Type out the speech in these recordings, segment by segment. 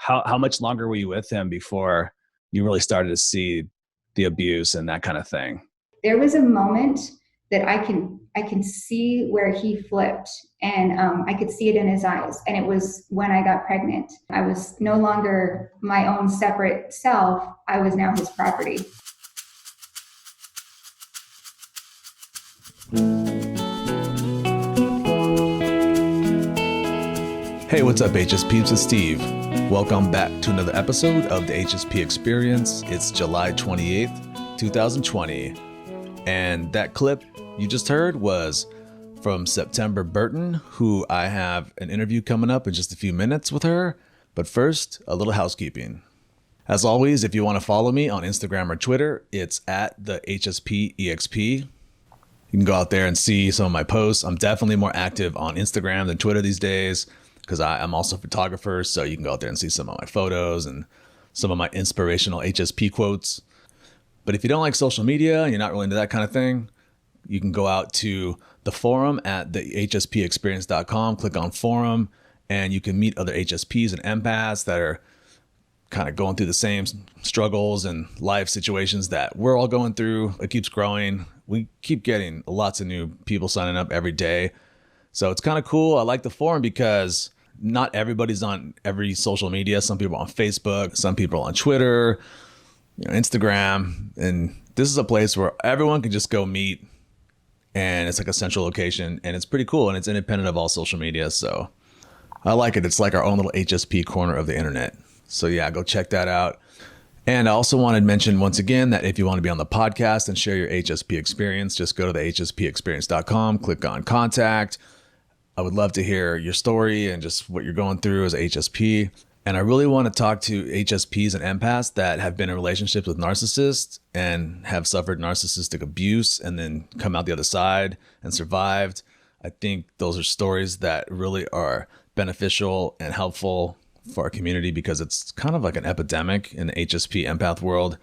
how much longer were you with him before you really started to see the abuse and that kind of thing? There was a moment that I can see where he flipped, and I could see it in his eyes. And it was when I got pregnant. I was no longer my own separate self. I was now his property. Hey, what's up, HSPs? It's Steve. Welcome back to another episode of the HSP Experience. It's July 28th, 2020. And that clip you just heard was from September Burton, who I have an interview coming up in just a few minutes with her. But first, a little housekeeping. As always, if you want to follow me on Instagram or Twitter, it's at the HSP EXP. You can go out there and see some of my posts. I'm definitely more active on Instagram than Twitter these days because I'm also a photographer. So you can go out there and see some of my photos and some of my inspirational HSP quotes. But if you don't like social media and you're not really into that kind of thing, you can go out to the forum at the hspexperience.com, click on forum, and you can meet other HSPs and empaths that are kind of going through the same struggles and life situations that we're all going through. It keeps growing. We keep getting lots of new people signing up every day. So it's kind of cool. I like the forum because not everybody's on every social media. Some people are on Facebook, some people are on Twitter, Instagram. And this is a place where everyone can just go meet. And it's like a central location, and it's pretty cool, and it's independent of all social media. So I like it. It's like our own little HSP corner of the internet. So yeah, go check that out. And I also wanted to mention once again that if you want to be on the podcast and share your HSP experience, just go to the hspexperience.com, click on contact. I would love to hear your story and just what you're going through as a HSP. And I really want to talk to HSPs and empaths that have been in relationships with narcissists and have suffered narcissistic abuse and then come out the other side and survived. I think those are stories that really are beneficial and helpful for our community because it's kind of like an epidemic in the HSP empath world.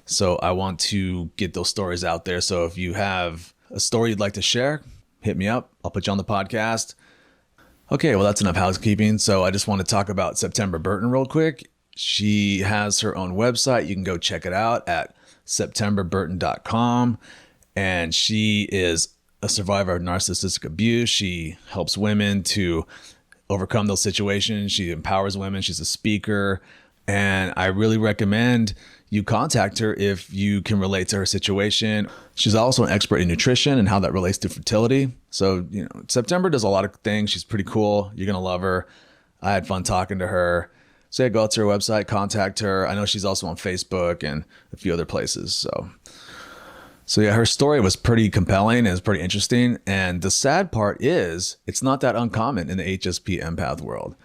So I want to get those stories out there. So if you have a story you'd like to share, hit me up. I'll put you on the podcast. Okay, well, that's enough housekeeping. So I just want to talk about September Burton real quick. She has her own website. You can go check it out at septemberburton.com. And she is a survivor of narcissistic abuse. She helps women to overcome those situations. She empowers women. She's a speaker. And I really recommend you contact her if you can relate to her situation. She's also an expert in nutrition and how that relates to fertility. So, September does a lot of things. She's pretty cool. You're going to love her. I had fun talking to her. So yeah, go out to her website, contact her. I know she's also on Facebook and a few other places. So yeah, her story was pretty compelling and it's pretty interesting. And the sad part is it's not that uncommon in the HSP empath world.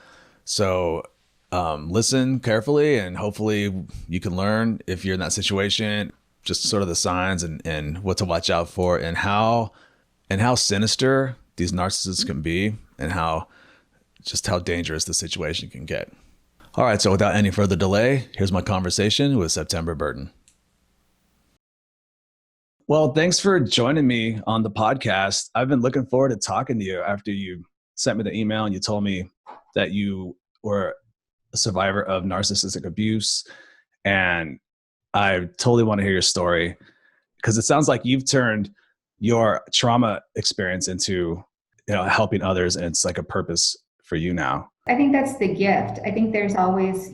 So listen carefully and hopefully you can learn if you're in that situation, just sort of the signs and what to watch out for and how sinister these narcissists can be and how dangerous the situation can get. All right. So without any further delay, here's my conversation with September Burton. Well, thanks for joining me on the podcast. I've been looking forward to talking to you after you sent me the email and you told me that you were a survivor of narcissistic abuse. And I totally want to hear your story because it sounds like you've turned your trauma experience into, helping others. And it's like a purpose for you now. I think that's the gift. I think there's always,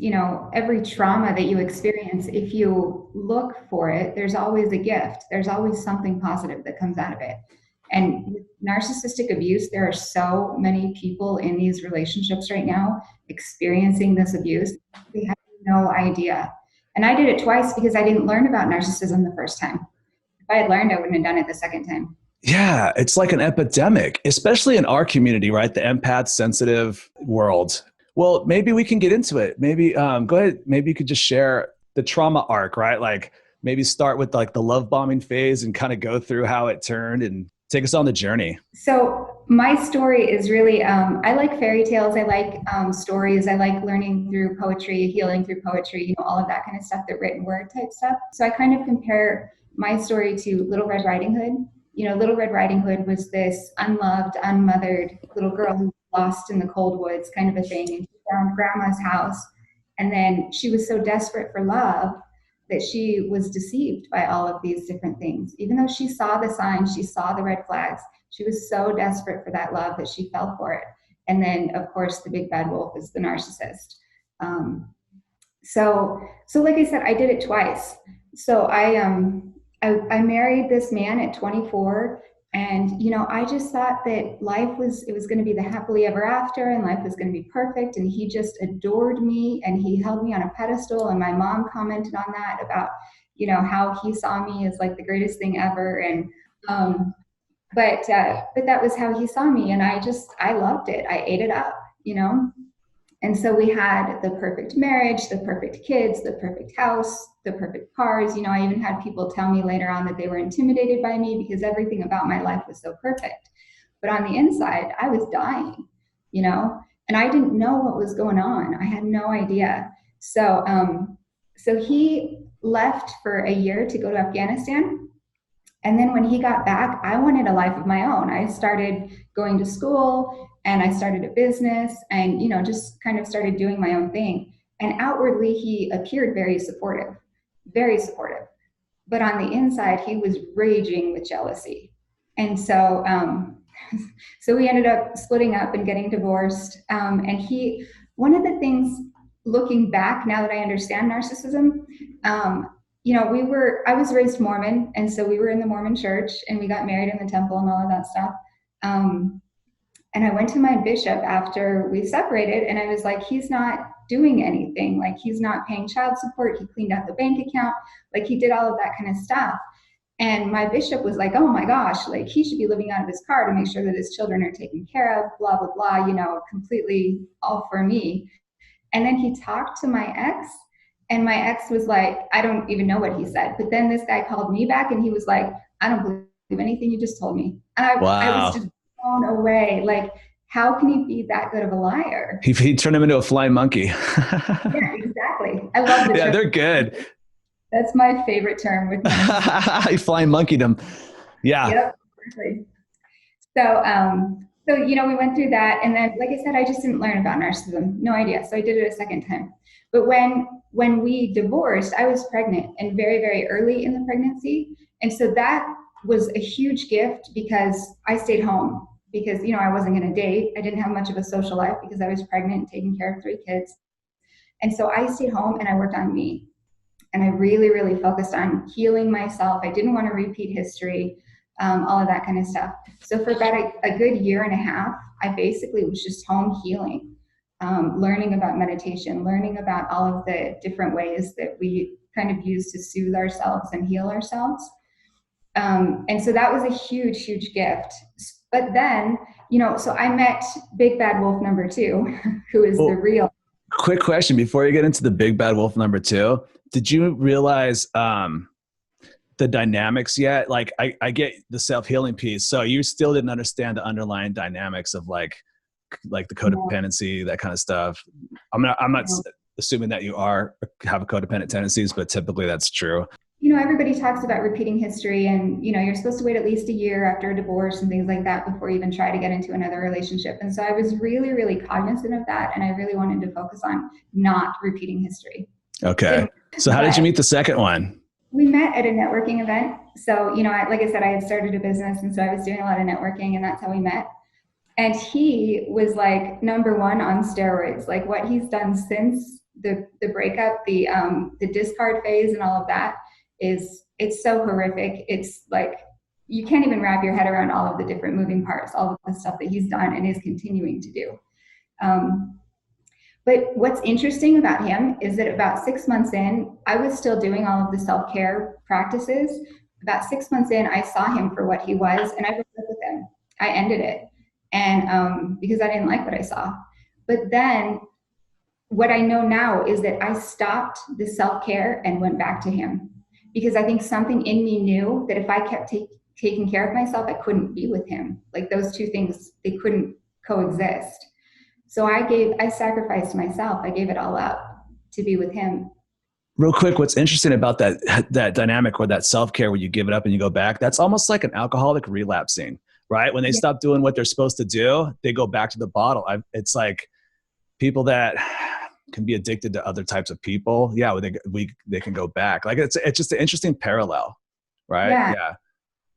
every trauma that you experience, if you look for it, there's always a gift. There's always something positive that comes out of it. And with narcissistic abuse, there are so many people in these relationships right now experiencing this abuse. They have no idea. And I did it twice because I didn't learn about narcissism the first time. If I had learned, I wouldn't have done it the second time. Yeah, it's like an epidemic, especially in our community, right? The empath sensitive world. Well, maybe we can get into it. Maybe go ahead. Maybe you could just share the trauma arc, right? Like maybe start with like the love bombing phase and kind of go through how it turned and take us on the journey. So my story is really, I like fairy tales. I like stories. I like learning through poetry, healing through poetry, all of that kind of stuff, the written word type stuff. So I kind of compare my story to Little Red Riding Hood. Little Red Riding Hood was this unloved, unmothered little girl who was lost in the cold woods kind of a thing. And she found grandma's house And then she was so desperate for love that she was deceived by all of these different things. Even though she saw the signs, she saw the red flags, she was so desperate for that love that she fell for it. And then, of course, the big bad wolf is the narcissist. So like I said, I did it twice. So I married this man at 24, and I just thought that it was going to be the happily ever after, and life was going to be perfect, and he just adored me, and he held me on a pedestal, and my mom commented on that about how he saw me as like the greatest thing ever, and but that was how he saw me, and I loved it. I ate it up. And so we had the perfect marriage, the perfect kids, the perfect house, the perfect cars. I even had people tell me later on that they were intimidated by me because everything about my life was so perfect. But on the inside, I was dying, and I didn't know what was going on. I had no idea. So he left for a year to go to Afghanistan. And then when he got back, I wanted a life of my own. I started going to school, and I started a business, and just kind of started doing my own thing. And outwardly, he appeared very supportive, very supportive. But on the inside, he was raging with jealousy. And so we ended up splitting up and getting divorced. One of the things, looking back now that I understand narcissism, I was raised Mormon, and so we were in the Mormon church, and we got married in the temple and all of that stuff. And I went to my bishop after we separated, and I was like, he's not doing anything. Like, he's not paying child support. He cleaned out the bank account. Like, he did all of that kind of stuff. And my bishop was like, oh my gosh, like, he should be living out of his car to make sure that his children are taken care of, blah, blah, blah, completely all for me. And then he talked to my ex, and my ex was like, I don't even know what he said. But then this guy called me back, and he was like, I don't believe anything you just told me. And I was just blown away. Like, how can he be that good of a liar? He turned him into a flying monkey. Yeah, exactly. I love the Yeah, term. they're good. That's my favorite term with He flying monkeyed him. Yeah. Yep. Exactly. So we went through that, and then, like I said, I just didn't learn about narcissism. No idea. So I did it a second time. But when we divorced, I was pregnant, and very, very early in the pregnancy. And so that was a huge gift because I stayed home because, I wasn't going to date. I didn't have much of a social life because I was pregnant and taking care of 3 kids. And so I stayed home and I worked on me. And I really, really focused on healing myself. I didn't want to repeat history, all of that kind of stuff. So for about a good year and a half, I basically was just home healing, learning about meditation, learning about all of the different ways that we kind of use to soothe ourselves and heal ourselves. And so that was a huge, huge gift. But then, so I met Big Bad Wolf number 2, who is the real. Quick question before you get into the Big Bad Wolf number 2. Did you realize the dynamics yet? Like, I get the self-healing piece. So you still didn't understand the underlying dynamics of like the codependency, that kind of stuff. I'm not assuming that you have a codependent tendencies, but typically that's true. Everybody talks about repeating history, and, you're supposed to wait at least a year after a divorce and things like that before you even try to get into another relationship. And so I was really, really cognizant of that. And I really wanted to focus on not repeating history. Okay. So how did you meet the second one? We met at a networking event. So, like I said, I had started a business, and so I was doing a lot of networking, and that's how we met. And he was like number 1 on steroids. Like, what he's done since the breakup, the discard phase and all of that, it's so horrific. It's like, you can't even wrap your head around all of the different moving parts, all of the stuff that he's done and is continuing to do. But what's interesting about him is that about 6 months in, I was still doing all of the self-care practices. About 6 months in, I saw him for what he was, and I broke up with him. I ended it, and because I didn't like what I saw. But then what I know now is that I stopped the self-care and went back to him, because I think something in me knew that if I kept taking care of myself, I couldn't be with him. Like, those two things, they couldn't coexist. So I sacrificed myself. I gave it all up to be with him. Real quick, what's interesting about that dynamic or that self-care where you give it up and you go back, that's almost like an alcoholic relapsing, right? When they stop doing what they're supposed to do, they go back to the bottle. It's like people that can be addicted to other types of people, yeah, they can go back. Like it's just an interesting parallel, right? Yeah. Yeah.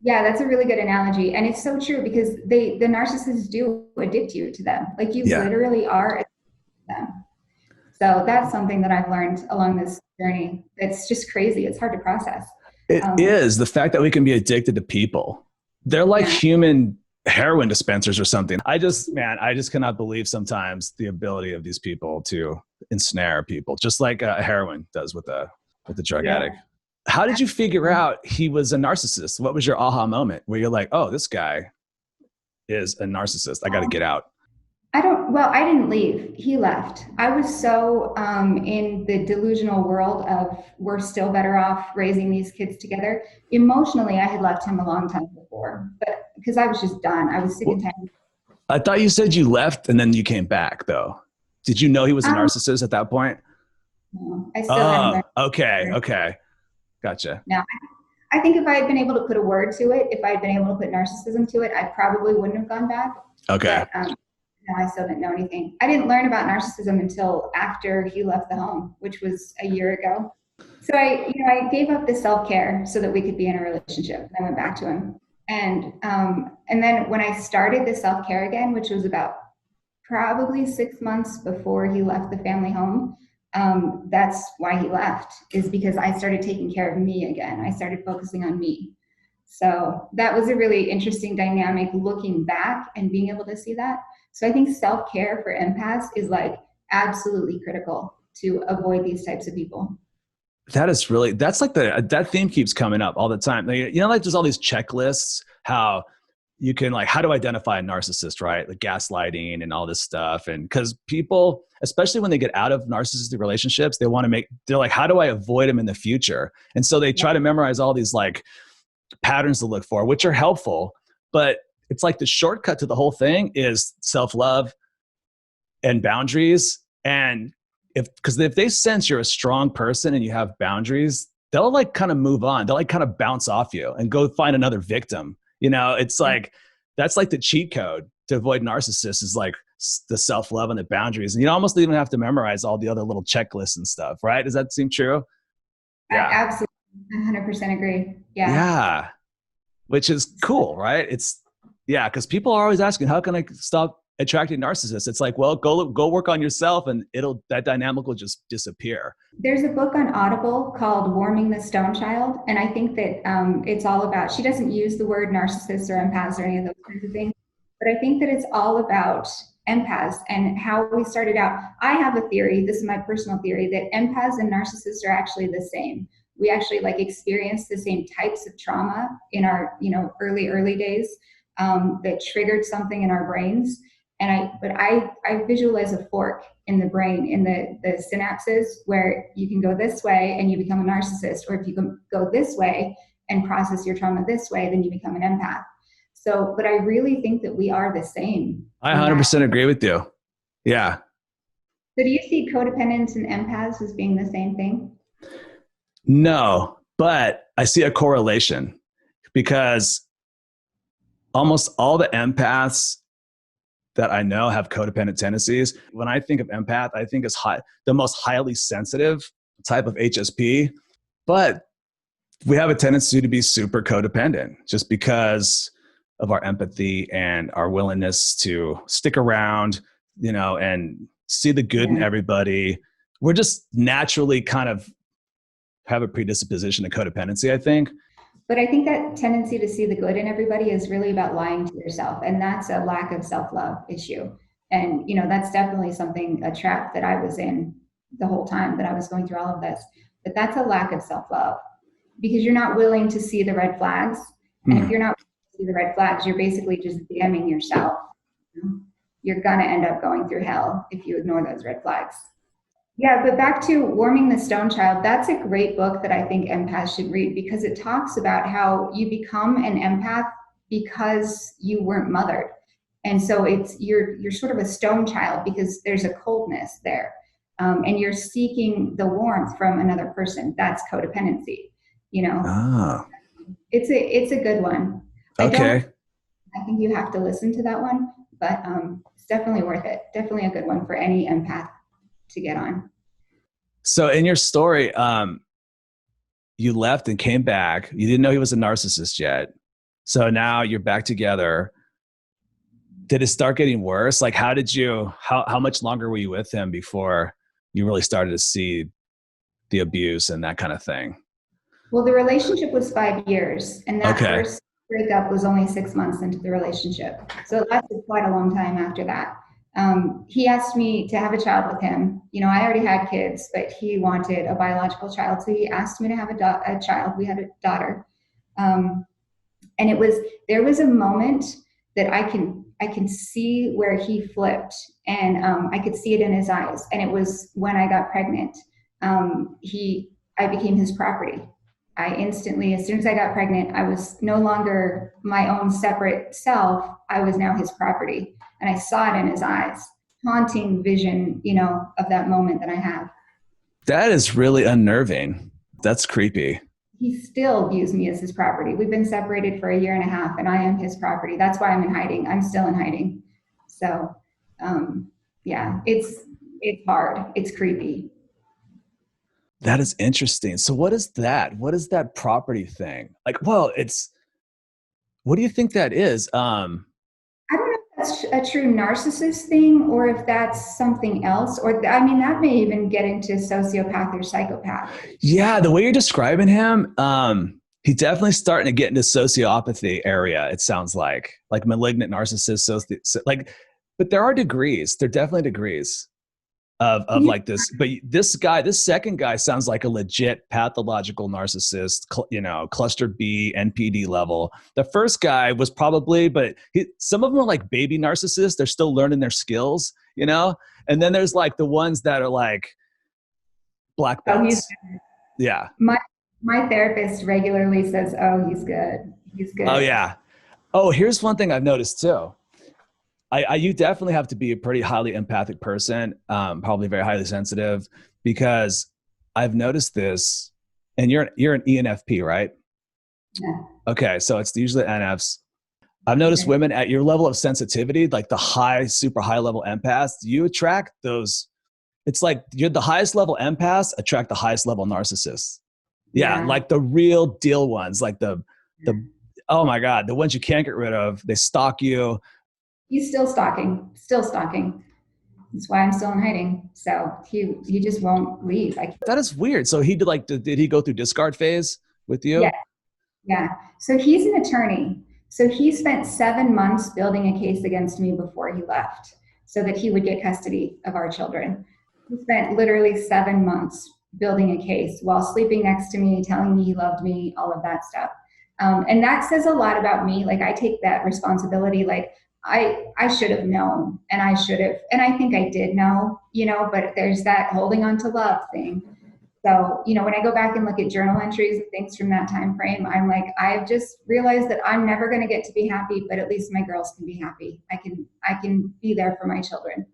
Yeah, that's a really good analogy. And it's so true because the narcissists do addict you to them. Like you Yeah. literally are addicted to them. So that's something that I've learned along this journey. It's just crazy. It's hard to process. It is the fact that we can be addicted to people. They're like Yeah. human heroin dispensers or something. I just cannot believe sometimes the ability of these people to ensnare people, just like heroin does with the drug addict. How did you figure out he was a narcissist? What was your aha moment where you're like, oh, this guy is a narcissist. I got to get out. I didn't leave. He left. I was so in the delusional world of we're still better off raising these kids together. Emotionally, I had left him a long time before, but because I was just done. I was sick and tired. I thought you said you left and then you came back, though. Did you know he was a narcissist at that point? No, I still haven't. Okay. Gotcha. Now, I think if I had been able to put a word to it, if I had been able to put narcissism to it, I probably wouldn't have gone back. Okay. But, no, I still didn't know anything. I didn't learn about narcissism until after he left the home, which was a year ago. So I gave up the self-care so that we could be in a relationship. I went back to him. And then when I started the self-care again, which was about probably 6 months before he left the family home, that's why he left, is because I started taking care of me again. I started focusing on me. So that was a really interesting dynamic looking back and being able to see that. So I think self-care for empaths is like absolutely critical to avoid these types of people. That's like that theme keeps coming up all the time. Like, like there's all these checklists, how you can how to identify a narcissist, right? Like gaslighting and all this stuff. And because people, especially when they get out of narcissistic relationships, they're like, how do I avoid them in the future? And so they try to memorize all these patterns to look for, which are helpful, but it's like the shortcut to the whole thing is self-love and boundaries. And because if they sense you're a strong person and you have boundaries, they'll kind of move on. They'll kind of bounce off you and go find another victim. It's like, that's like the cheat code to avoid narcissists is like the self-love and the boundaries. And you almost even have to memorize all the other little checklists and stuff, right? Does that seem true? Yeah. I absolutely 100% agree. Yeah. Yeah. Which is cool, right? Because people are always asking, how can I stop attracting narcissists? It's like, well, go work on yourself and that dynamic will just disappear. There's a book on Audible called Warming the Stone Child. And I think that it's all about, she doesn't use the word narcissist or empaths or any of those kinds of things, but I think that it's all about empaths and how we started out. I have a theory, this is my personal theory, that empaths and narcissists are actually the same. We actually experience the same types of trauma in our, early days that triggered something in our brains. But I visualize a fork in the brain, in the synapses, where you can go this way and you become a narcissist, or if you can go this way and process your trauma this way, then you become an empath. So, but I really think that we are the same. I 100% agree with you. Yeah. So do you see codependents and empaths as being the same thing? No, but I see a correlation because almost all the empaths that I know have codependent tendencies. When I think of empath, I think it's the most highly sensitive type of HSP, but we have a tendency to be super codependent just because of our empathy and our willingness to stick around, and see the good in everybody. We're just naturally kind of have a predisposition to codependency, I think. But I think that tendency to see the good in everybody is really about lying to yourself. And that's a lack of self-love issue. And, that's definitely a trap that I was in the whole time that I was going through all of this. But that's a lack of self-love because you're not willing to see the red flags. And if you're not willing to see the red flags, you're basically just damning yourself. You're going to end up going through hell if you ignore those red flags. Yeah, but back to Warming the Stone Child, that's a great book that I think empaths should read because it talks about how you become an empath because you weren't mothered. And so you're sort of a stone child because there's a coldness there. And you're seeking the warmth from another person. That's codependency, It's a good one. Okay. I think you have to listen to that one, but it's definitely worth it. Definitely a good one for any empath. to get on. So in your story, you left and came back. You didn't know he was a narcissist yet. So now you're back together. Did it start getting worse? Like, how much longer were you with him before you really started to see the abuse and that kind of thing? Well, the relationship was 5 years, and that Okay. first breakup was only 6 months into the relationship. So it lasted quite a long time after that. He asked me to have a child with him. You know, I already had kids, but he wanted a biological child. So he asked me to have a child. We had a daughter. And there was a moment that I can see where he flipped, and I could see it in his eyes. And it was when I got pregnant. I became his property. I instantly, as soon as I got pregnant, I was no longer my own separate self. I was now his property. And I saw it in his eyes, haunting vision, you know, of that moment that I have. That is really unnerving. That's creepy. He still views me as his property. We've been separated for 1.5 years, and I am his property. That's why I'm in hiding. I'm still in hiding. So, yeah, it's hard. It's creepy. That is interesting. So what is that? What is that property thing? Like, well, what do you think that is? I don't know if that's a true narcissist thing or if that's something else. Or, I mean, that may even get into sociopath or psychopath. Yeah, the way you're describing him, he's definitely starting to get into sociopathy area. It sounds like malignant narcissist, but there are degrees. There are definitely degrees of like this. But this second guy sounds like a legit pathological narcissist, cluster B, NPD level. The first guy was probably, but some of them are like baby narcissists. They're still learning their skills, you know? And then there's like the ones that are like black belts. Yeah. My therapist regularly says, "Oh, he's good. He's good." Oh yeah. Oh, here's one thing I've noticed too. You definitely have to be a pretty highly empathic person, probably very highly sensitive, because I've noticed this, and you're an ENFP, right? Yeah. Okay, so it's usually NFs. I've noticed women at your level of sensitivity, like the super high level empaths, you attract those. It's like you're the highest level empaths attract the highest level narcissists. Yeah, like the real deal ones, like the oh my God, the ones you can't get rid of. They stalk you. He's still stalking. That's why I'm still in hiding. So he just won't leave. That is weird. So did he go through discard phase with you? Yeah. Yeah. So he's an attorney. So he spent 7 months building a case against me before he left so that he would get custody of our children. He spent literally 7 months building a case while sleeping next to me, telling me he loved me, all of that stuff. And that says a lot about me. Like, I take that responsibility. Like, I should have known, and I think I did know, but there's that holding on to love thing. So, when I go back and look at journal entries and things from that time frame, I'm like, I've just realized that I'm never going to get to be happy, but at least my girls can be happy. I can be there for my children.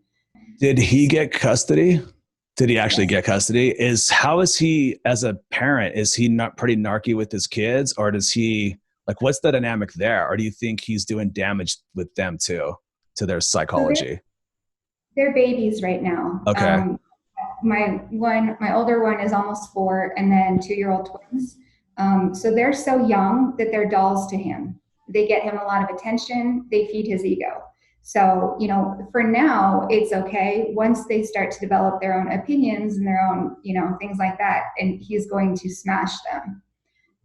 Did he get custody? Did he actually get custody? How is he as a parent? Is he not pretty narky with his kids, or does he, like, what's the dynamic there? Or do you think he's doing damage with them too, to their psychology? So they're babies right now. Okay. My older one is almost 4, and then 2-year-old twins. So they're so young that they're dolls to him. They get him a lot of attention. They feed his ego. So, for now, it's okay. Once they start to develop their own opinions and their own, things like that, and he's going to smash them.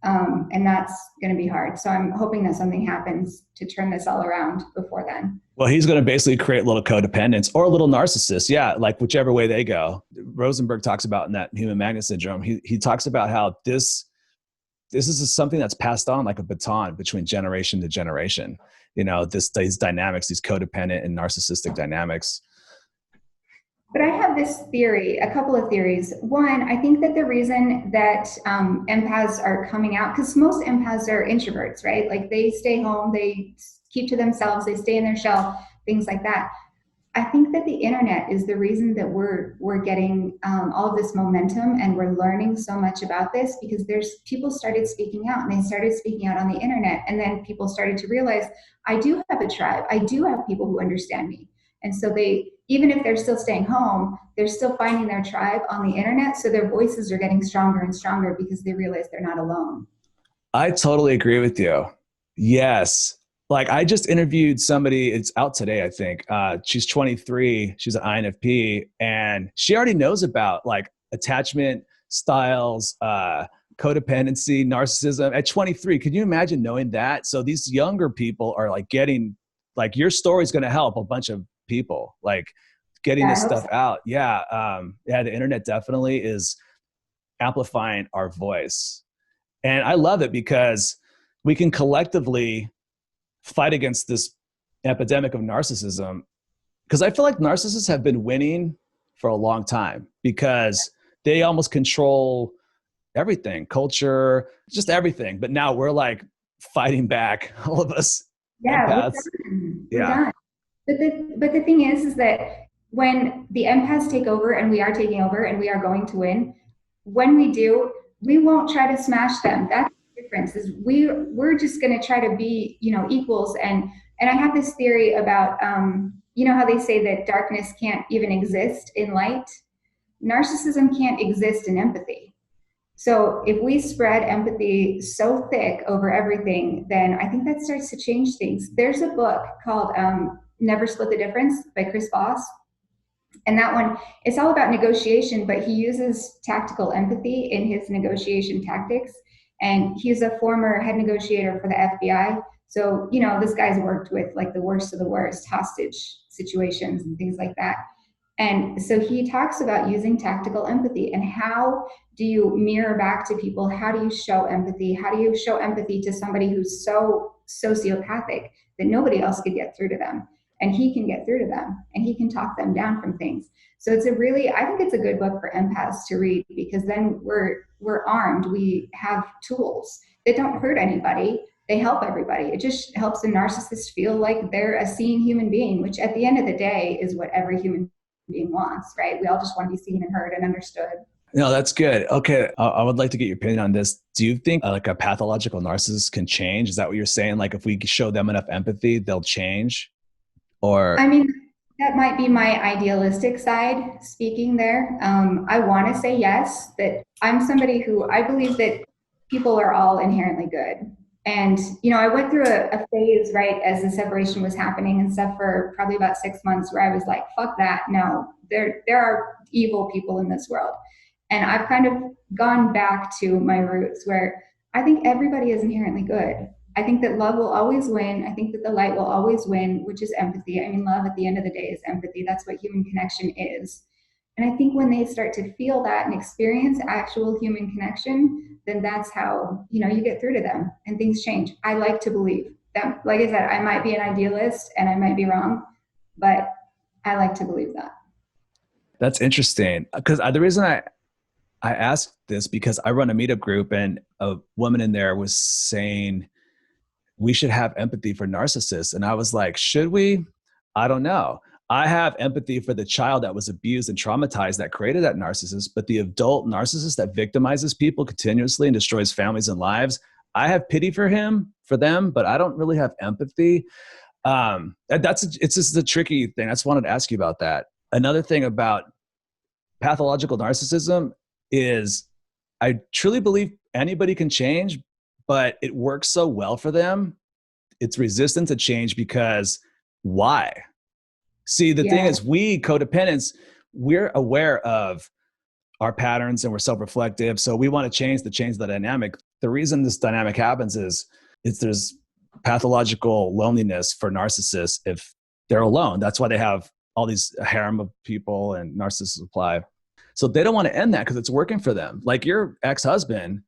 And that's going to be hard. So I'm hoping that something happens to turn this all around before then. Well, he's going to basically create a little codependence or a little narcissist. Yeah, like whichever way they go. Rosenberg talks about in that human magnet syndrome, he talks about how this is something that's passed on like a baton between generation to generation. These dynamics, these codependent and narcissistic dynamics. But I have this theory, a couple of theories. One, I think that the reason that empaths are coming out, because most empaths are introverts, right? Like, they stay home, they keep to themselves, they stay in their shell, things like that. I think that the internet is the reason that we're getting all of this momentum, and we're learning so much about this, because people started speaking out, and they started speaking out on the internet. And then people started to realize, I do have a tribe. I do have people who understand me. And so they even if they're still staying home, they're still finding their tribe on the internet. So their voices are getting stronger and stronger because they realize they're not alone. I totally agree with you. Yes. Like I just interviewed somebody, it's out today, I think. She's 23, she's an INFP, and she already knows about like attachment styles, codependency, narcissism at 23. Could you imagine knowing that? So these younger people are like getting, like your story is going to help a bunch of people, like getting Yeah, I this hope stuff so. out. Yeah. Yeah. The internet definitely is amplifying our voice. And I love it because we can collectively fight against this epidemic of narcissism. Because I feel like narcissists have been winning for a long time because they almost control everything, culture, just everything. But now we're like fighting back, all of us Yeah, we're empaths. done. We're Yeah. done. But the thing is that when the empaths take over and we are taking over and we are going to win, when we do, we won't try to smash them. That's the difference. Is we're just going to try to be, equals. And I have this theory about, how they say that darkness can't even exist in light. Narcissism can't exist in empathy. So if we spread empathy so thick over everything, then I think that starts to change things. There's a book called Never Split the Difference by Chris Voss. And that one, it's all about negotiation, but he uses tactical empathy in his negotiation tactics. And he's a former head negotiator for the FBI. So, this guy's worked with like the worst of the worst hostage situations and things like that. And so he talks about using tactical empathy and how do you mirror back to people? How do you show empathy? How do you show empathy to somebody who's so sociopathic that nobody else could get through to them? And he can get through to them and he can talk them down from things. So I think it's a good book for empaths to read because then we're armed. We have tools that don't hurt anybody. They help everybody. It just helps the narcissist feel like they're a seen human being, which at the end of the day is what every human being wants, right? We all just want to be seen and heard and understood. No, that's good. Okay. I would like to get your opinion on this. Do you think like a pathological narcissist can change? Is that what you're saying? Like if we show them enough empathy, they'll change? Or I mean, that might be my idealistic side speaking there. I want to say yes, that I'm somebody who I believe that people are all inherently good. And, I went through a phase, right, as the separation was happening and stuff for probably about 6 months where I was like, fuck that. No, there are evil people in this world. And I've kind of gone back to my roots where I think everybody is inherently good. I think that love will always win. I think that the light will always win, which is empathy. I mean, love at the end of the day is empathy. That's what human connection is. And I think when they start to feel that and experience actual human connection, then that's how, you get through to them and things change. I like to believe that, like I said, I might be an idealist and I might be wrong, but I like to believe that. that's interesting. Because the reason I asked this because I run a meetup group and a woman in there was saying we should have empathy for narcissists. And I was like, should we? I don't know. I have empathy for the child that was abused and traumatized that created that narcissist, but the adult narcissist that victimizes people continuously and destroys families and lives, I have pity for them, but I don't really have empathy. It's just a tricky thing. I just wanted to ask you about that. Another thing about pathological narcissism is I truly believe anybody can change, but it works so well for them. It's resistant to change because why? See, the thing Yeah. is, we codependents, we're aware of our patterns and we're self-reflective. So we want to change the dynamic. The reason this dynamic happens is there's pathological loneliness for narcissists if they're alone. That's why they have all these harem of people and narcissists apply. So they don't want to end that because it's working for them. Like your ex-husband,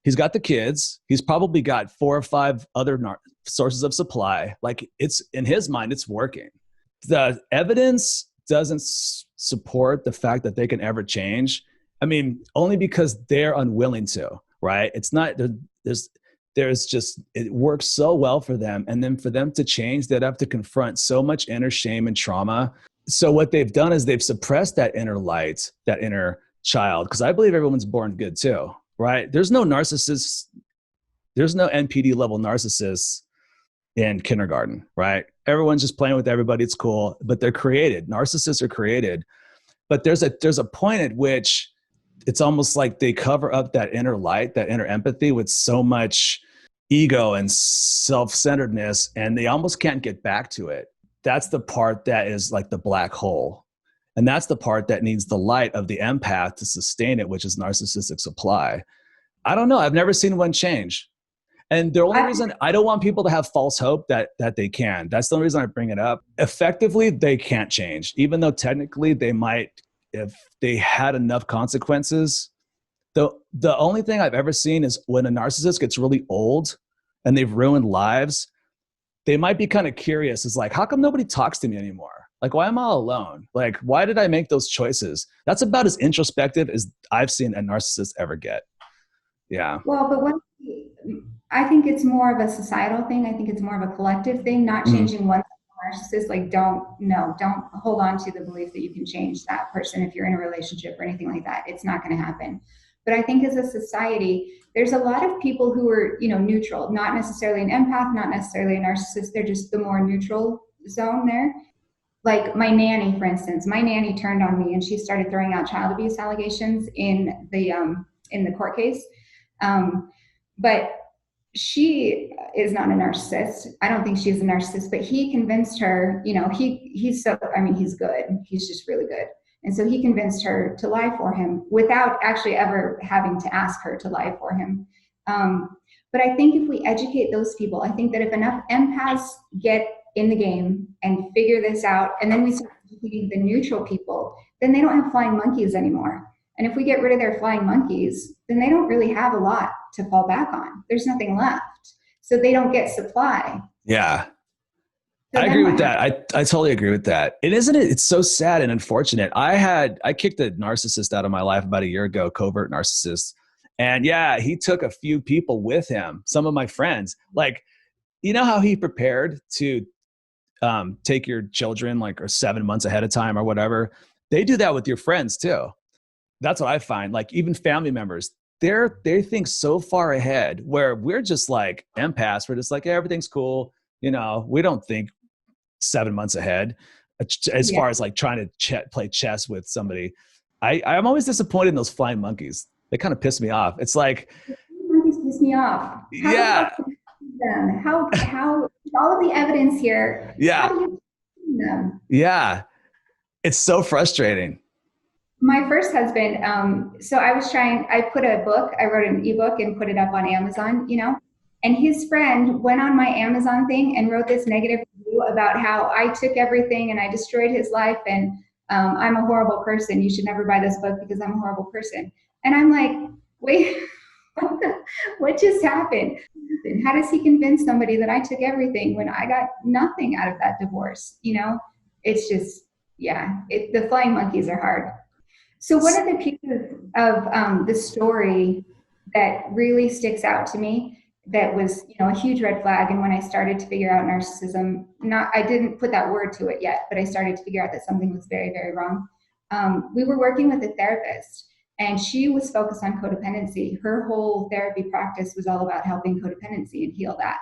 he's got the kids. He's probably got 4 or 5 other sources of supply. Like it's in his mind, it's working. The evidence doesn't support the fact that they can ever change. I mean, only because they're unwilling to, right? It's not, there's just, it works so well for them. And then for them to change, they'd have to confront so much inner shame and trauma. So what they've done is they've suppressed that inner light, that inner child, because I believe everyone's born good too, right? There's no narcissists, there's no NPD level narcissists in kindergarten, right? Everyone's just playing with everybody. It's cool, but they're created. Narcissists are created. But there's a point at which it's almost like they cover up that inner light, that inner empathy with so much ego and self-centeredness, and they almost can't get back to it. That's the part that is like the black hole. And that's the part that needs the light of the empath to sustain it, which is narcissistic supply. I don't know. I've never seen one change. And the only reason I don't want people to have false hope that they can. That's the only reason I bring it up. Effectively, they can't change, even though technically they might, if they had enough consequences. The only thing I've ever seen is when a narcissist gets really old and they've ruined lives, they might be kind of curious. It's like, how come nobody talks to me anymore? Like, why am I all alone? Like, why did I make those choices? That's about as introspective as I've seen a narcissist ever get. Yeah. Well, but I think it's more of a societal thing. I think it's more of a collective thing, not changing one narcissist. Like, don't hold on to the belief that you can change that person if you're in a relationship or anything like that. It's not going to happen. But I think as a society, there's a lot of people who are, neutral, not necessarily an empath, not necessarily a narcissist. They're just the more neutral zone there. Like my nanny, for instance, my nanny turned on me and she started throwing out child abuse allegations in the court case. But she is not a narcissist. I don't think she's a narcissist, but he convinced her, he's good. He's just really good. And so he convinced her to lie for him without actually ever having to ask her to lie for him. But I think if we educate those people, I think that if enough empaths get in the game and figure this out, and then we start educating the neutral people, then they don't have flying monkeys anymore. And if we get rid of their flying monkeys, then they don't really have a lot to fall back on. There's nothing left. So they don't get supply. Yeah. So I agree with that. I totally agree with that. And isn't it? It's so sad and unfortunate. I kicked a narcissist out of my life about a year ago, covert narcissist. And yeah, he took a few people with him, some of my friends. Like, you know how he prepared to take your children like or 7 months ahead of time or whatever? They do that with your friends too. That's what I find. Like even family members, they think so far ahead where we're just like empaths. We're just like, hey, everything's cool. We don't think 7 months ahead as far as like trying to play chess with somebody. I'm always disappointed in those flying monkeys. They kind of piss me off. It's like monkeys piss me off. How all of the evidence here. Yeah. How do you see them? Yeah. It's so frustrating. My first husband, so I wrote an ebook and put it up on Amazon, and his friend went on my Amazon thing and wrote this negative review about how I took everything and I destroyed his life and I'm a horrible person. You should never buy this book because I'm a horrible person. And I'm like, wait, what just happened? How does he convince somebody that I took everything when I got nothing out of that divorce? It's just, the flying monkeys are hard. So one of the pieces of the story that really sticks out to me that was, a huge red flag. And when I started to figure out narcissism, I didn't put that word to it yet, but I started to figure out that something was very, very wrong. We were working with a therapist and she was focused on codependency. Her whole therapy practice was all about helping codependency and heal that.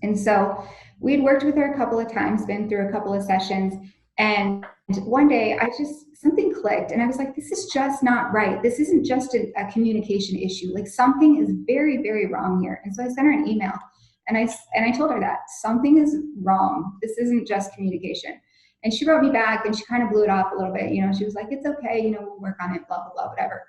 And so we'd worked with her a couple of times, been through a couple of sessions. And one day something clicked and I was like, this is just not right. This isn't just a communication issue. Like something is very, very wrong here. And so I sent her an email and I told her that something is wrong. This isn't just communication. And she wrote me back and she kind of blew it off a little bit. She was like, it's okay. We'll work on it, blah, blah, blah, whatever.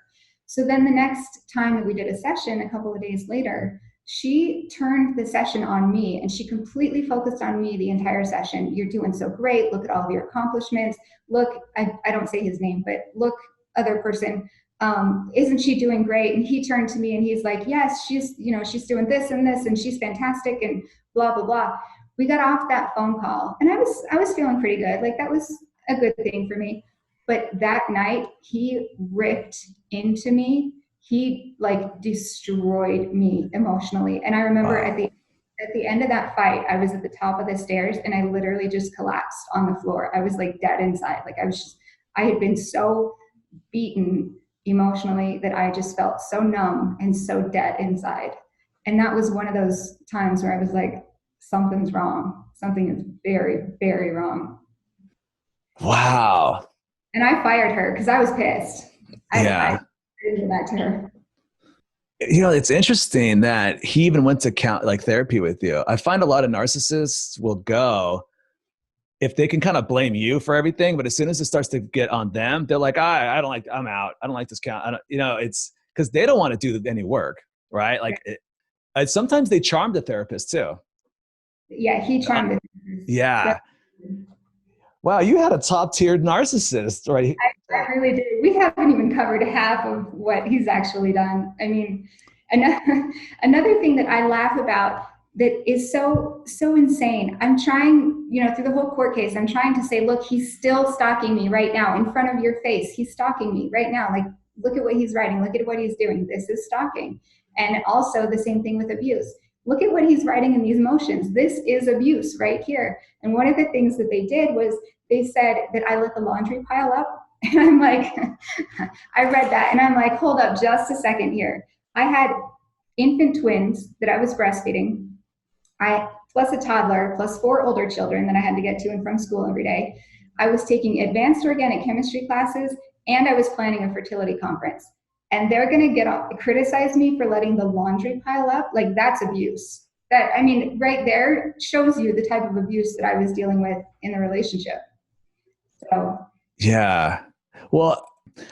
So then the next time that we did a session, a couple of days later, she turned the session on me and she completely focused on me the entire session. You're doing so great. Look at all of your accomplishments. Look, I don't say his name, but look, other person, isn't she doing great? And he turned to me and he's like, yes, she's doing this and she's fantastic and blah, blah, blah. We got off that phone call and I was feeling pretty good. Like that was a good thing for me. But that night he ripped into me. He like destroyed me emotionally. And I remember at the end of that fight, I was at the top of the stairs and I literally just collapsed on the floor. I was like dead inside. Like I had been so beaten emotionally that I just felt so numb and so dead inside. And that was one of those times where I was like, something's wrong. Something is very, very wrong. Wow. And I fired her because I was pissed. I Yeah. didn't do that to her. It's interesting that he even went to therapy with you. I find a lot of narcissists will go if they can kind of blame you for everything, but as soon as it starts to get on them, they're like, I don't like, I'm out. I don't like this count. It's because they don't want to do any work, right? Sometimes they charm the therapist too. Yeah, he charmed it. Yeah. Wow, you had a top tiered narcissist, right? I really did. We haven't even covered half of what he's actually done. I mean, another thing that I laugh about that is so insane. I'm trying, through the whole court case, I'm trying to say, look, he's still stalking me right now in front of your face. He's stalking me right now. Like, look at what he's writing. Look at what he's doing. This is stalking. And also the same thing with abuse. Look at what he's writing in these motions. This is abuse right here. And one of the things that they did was they said that I let the laundry pile up. And I'm like, I read that and I'm like, hold up just a second here. I had infant twins that I was breastfeeding. Plus a toddler, plus 4 older children that I had to get to and from school every day. I was taking advanced organic chemistry classes and I was planning a fertility conference. And they're going to criticize me for letting the laundry pile up. Like, that's abuse. Right there shows you the type of abuse that I was dealing with in the relationship. So, yeah. Well,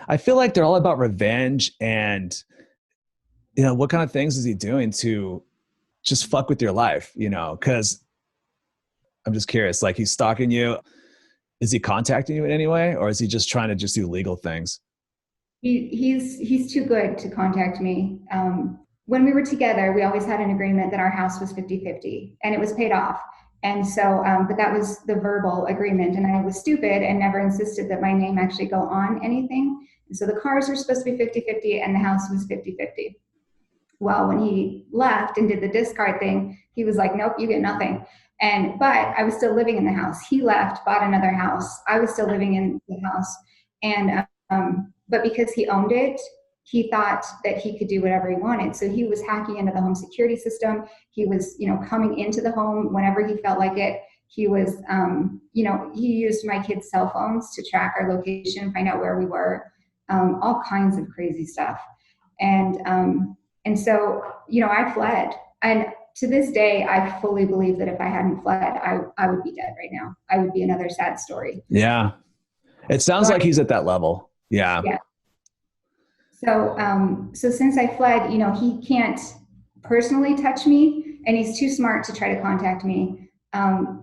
I feel like they're all about revenge and, what kind of things is he doing to just fuck with your life, because I'm just curious, like he's stalking you. Is he contacting you in any way or is he just trying to just do legal things? He's too good to contact me. When we were together, we always had an agreement that our house was 50-50 and it was paid off. And so, but that was the verbal agreement and I was stupid and never insisted that my name actually go on anything. And so the cars were supposed to be 50-50 and the house was 50-50. Well, when he left and did the discard thing, he was like, nope, you get nothing. But I was still living in the house. He left, bought another house. I was still living in the house. But because he owned it, he thought that he could do whatever he wanted. So he was hacking into the home security system. He was, coming into the home whenever he felt like it. He was, he used my kids' cell phones to track our location, find out where we were, all kinds of crazy stuff. And so, I fled. And to this day, I fully believe that if I hadn't fled, I would be dead right now. I would be another sad story. Yeah. It sounds like he's at that level. Yeah. Yeah. So since I fled, he can't personally touch me and he's too smart to try to contact me.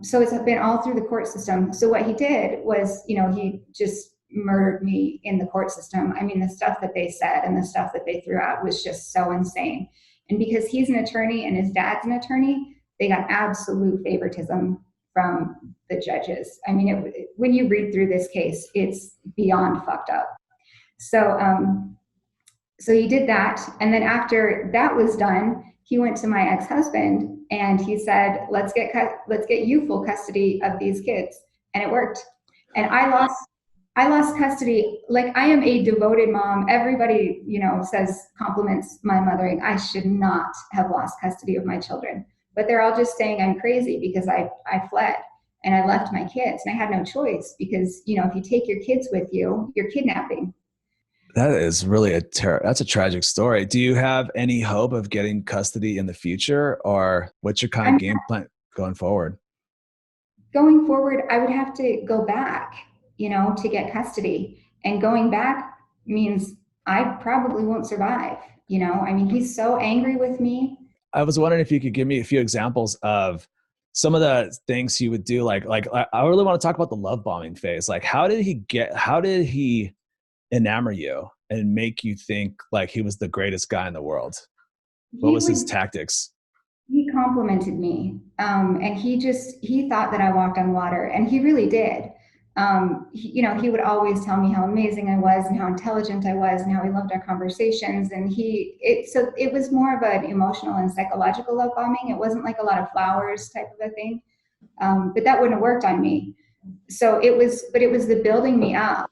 So it's been all through the court system. So what he did was, he just murdered me in the court system. I mean, the stuff that they said and the stuff that they threw out was just so insane. And because he's an attorney and his dad's an attorney, they got absolute favoritism from the judges. I mean, when you read through this case, it's beyond fucked up. So he did that. And then after that was done, he went to my ex-husband and he said, let's get you full custody of these kids. And it worked. And I lost custody. Like, I am a devoted mom. Everybody, compliments my mothering. I should not have lost custody of my children, but they're all just saying I'm crazy because I fled and I left my kids and I had no choice because, if you take your kids with you, you're kidnapping. That is really that's a tragic story. Do you have any hope of getting custody in the future or what's your kind of game plan going forward? Going forward, I would have to go back, to get custody, and going back means I probably won't survive. I mean, he's so angry with me. I was wondering if you could give me a few examples of some of the things he would do. Like I really want to talk about the love bombing phase. Like, how did he enamor you and make you think like he was the greatest guy in the world? What was his tactics? He complimented me. And he thought that I walked on water, and he really did. He would always tell me how amazing I was and how intelligent I was and how he loved our conversations. And so it was more of an emotional and psychological love bombing. It wasn't like a lot of flowers type of a thing. But that wouldn't have worked on me. So it was the building me up.